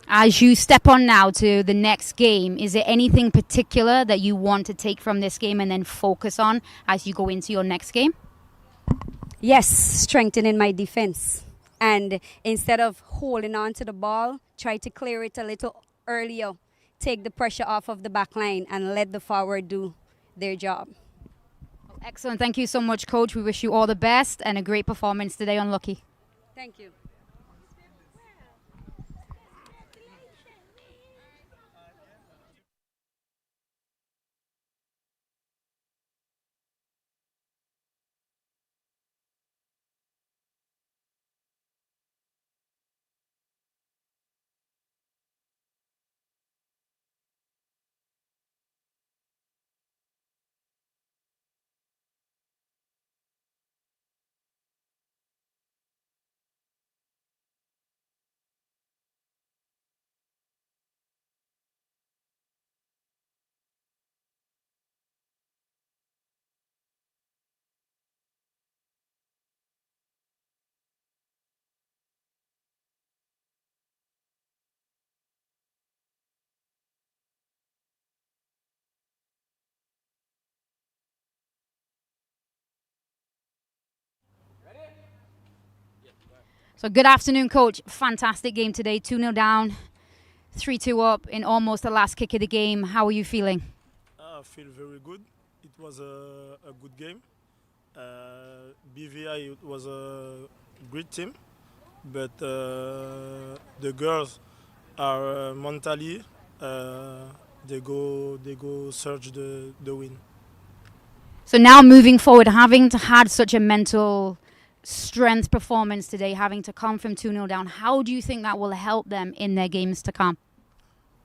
As you step on now to the next game, is there anything particular that you want to take from this game and then focus on as you go into your next game? Yes, strengthening my defense. And instead of holding on to the ball, try to clear it a little earlier. Take the pressure off of the back line and let the forward do their job. Excellent. Thank you so much, Coach. We wish you all the best and a great performance today on Lucky. Thank you. So good afternoon, Coach. Fantastic game today. 2-0 down, 3-2 up in almost the last kick of the game. How are you feeling? I feel very good. It was a good game. BVI was a great team, but the girls are mentally they go search the win. So now moving forward, having to had such a mental strength performance today, having to come from 2-0 down, how do you think that will help them in their games to come?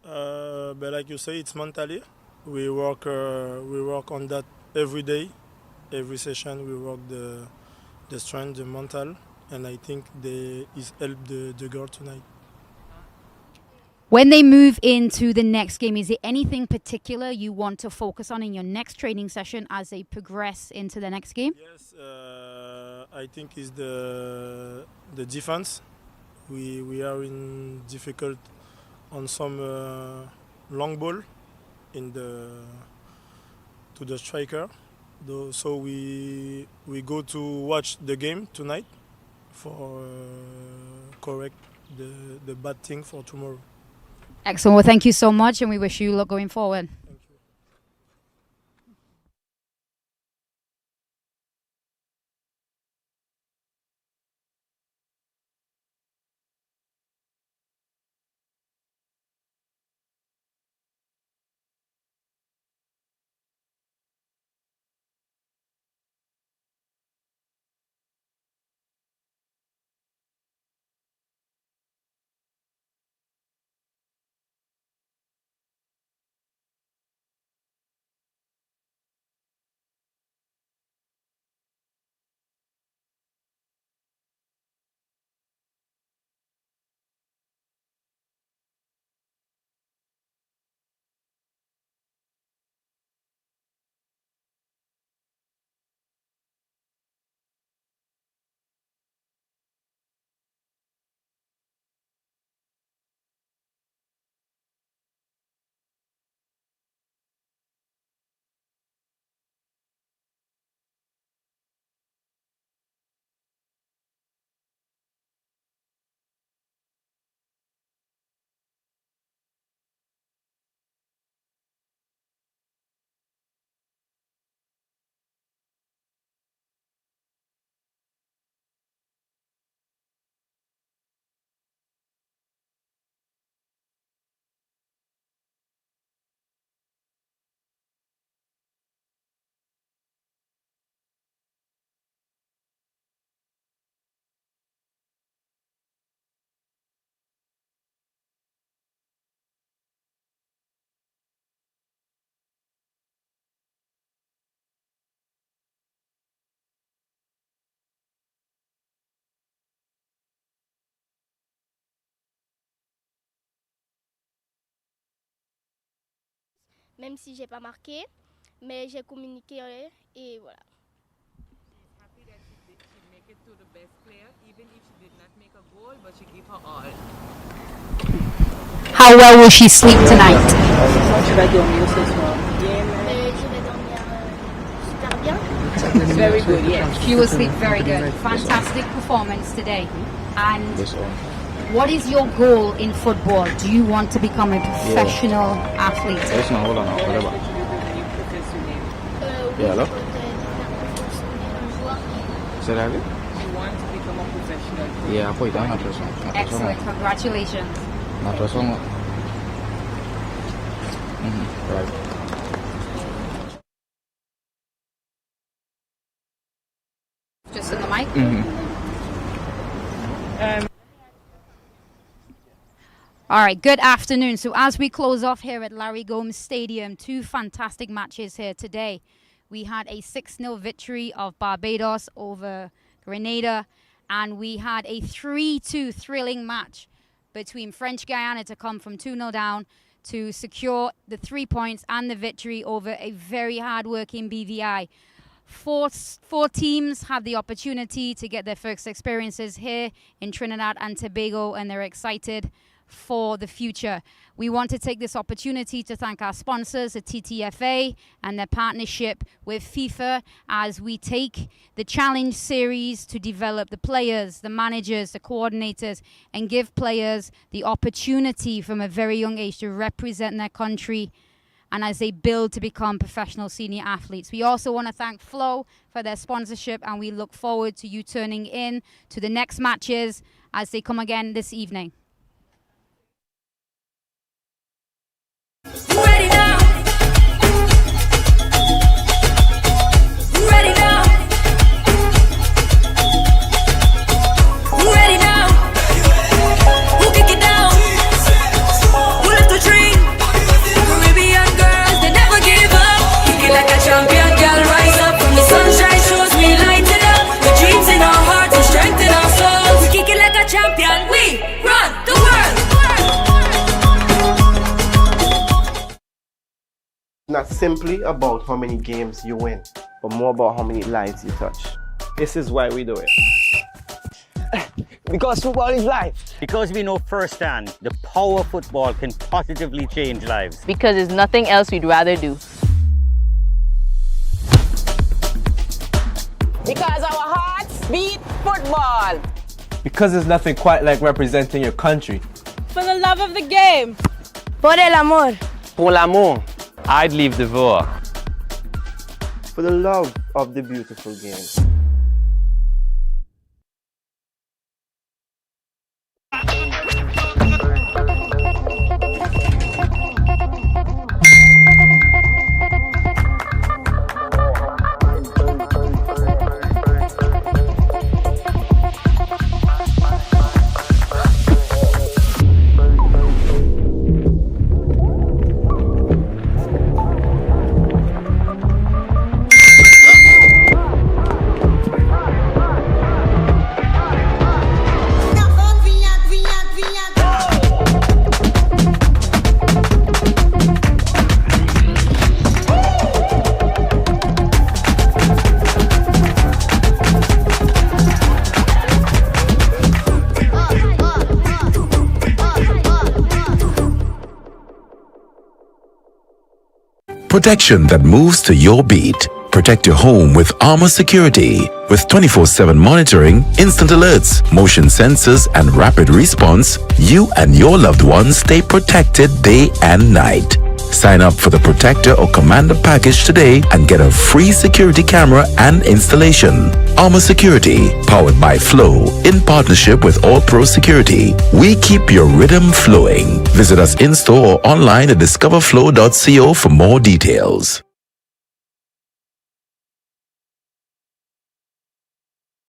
But like you say, it's mentally. We work on that every day, every session. We work the strength, the mental, and I think it's helped the girl tonight. When they move into the next game, is there anything particular you want to focus on in your next training session as they progress into the next game? Yes, I think it's the defense. We are in difficult on some long ball to the striker. So we go to watch the game tonight for correct the bad thing for tomorrow. Excellent. Well, thank you so much, and we wish you luck going forward. même si j'ai pas marqué, mais j'ai communiqué et voilà. Happy that she make it to the best player, even if she did not make a goal, but she gave her all. How well will she sleep tonight? Je vais dormir super bien. Very good, yes. She will sleep very good. Fantastic performance today. And what is your goal in football? Do you want to become a professional athlete? Hello? Say that again? You want to become a professional. Yeah, poi da una persona. Excellent. Congratulations. Una persona. Right. Just in the mic? All right, good afternoon. So as we close off here at Larry Gomes Stadium, two fantastic matches here today. We had a 6-0 victory of Barbados over Grenada, and we had a 3-2 thrilling match between French Guiana to come from 2-0 down to secure the 3 points and the victory over a very hard-working BVI. Four teams had the opportunity to get their first experiences here in Trinidad and Tobago, and they're excited for the future. We want to take this opportunity to thank our sponsors, the TTFA, and their partnership with FIFA as we take the Challenge Series to develop the players, the managers, the coordinators, and give players the opportunity from a very young age to represent their country and as they build to become professional senior athletes. We also want to thank Flow for their sponsorship, and we look forward to you tuning in to the next matches as they come again this evening. Ready now. Ready now. Ready now. We'll kick it down. We'll lift the dream. Caribbean girls, they never give up. Kick it like a champion, girl, rise up. From the sunshine shows we light it up. The dreams in our hearts and strength in our souls. We kick it like a champion. We run the world. Not simply about how many games you win, but more about how many lives you touch. This is why we do it. Because football is life. Because we know firsthand the power football can positively change lives. Because there's nothing else we'd rather do. Because our hearts beat football. Because there's nothing quite like representing your country. For the love of the game. Por el amor. Pour l'amour. I'd leave the war. For the love of the beautiful game. Protection that moves to your beat. Protect your home with Armor Security. With 24/7 monitoring, instant alerts, motion sensors, and rapid response, you and your loved ones stay protected day and night. Sign up for the Protector or Commander package today and get a free security camera and installation. Armor Security, powered by Flow, in partnership with All Pro Security. We keep your rhythm flowing. Visit us in-store or online at discoverflow.co for more details.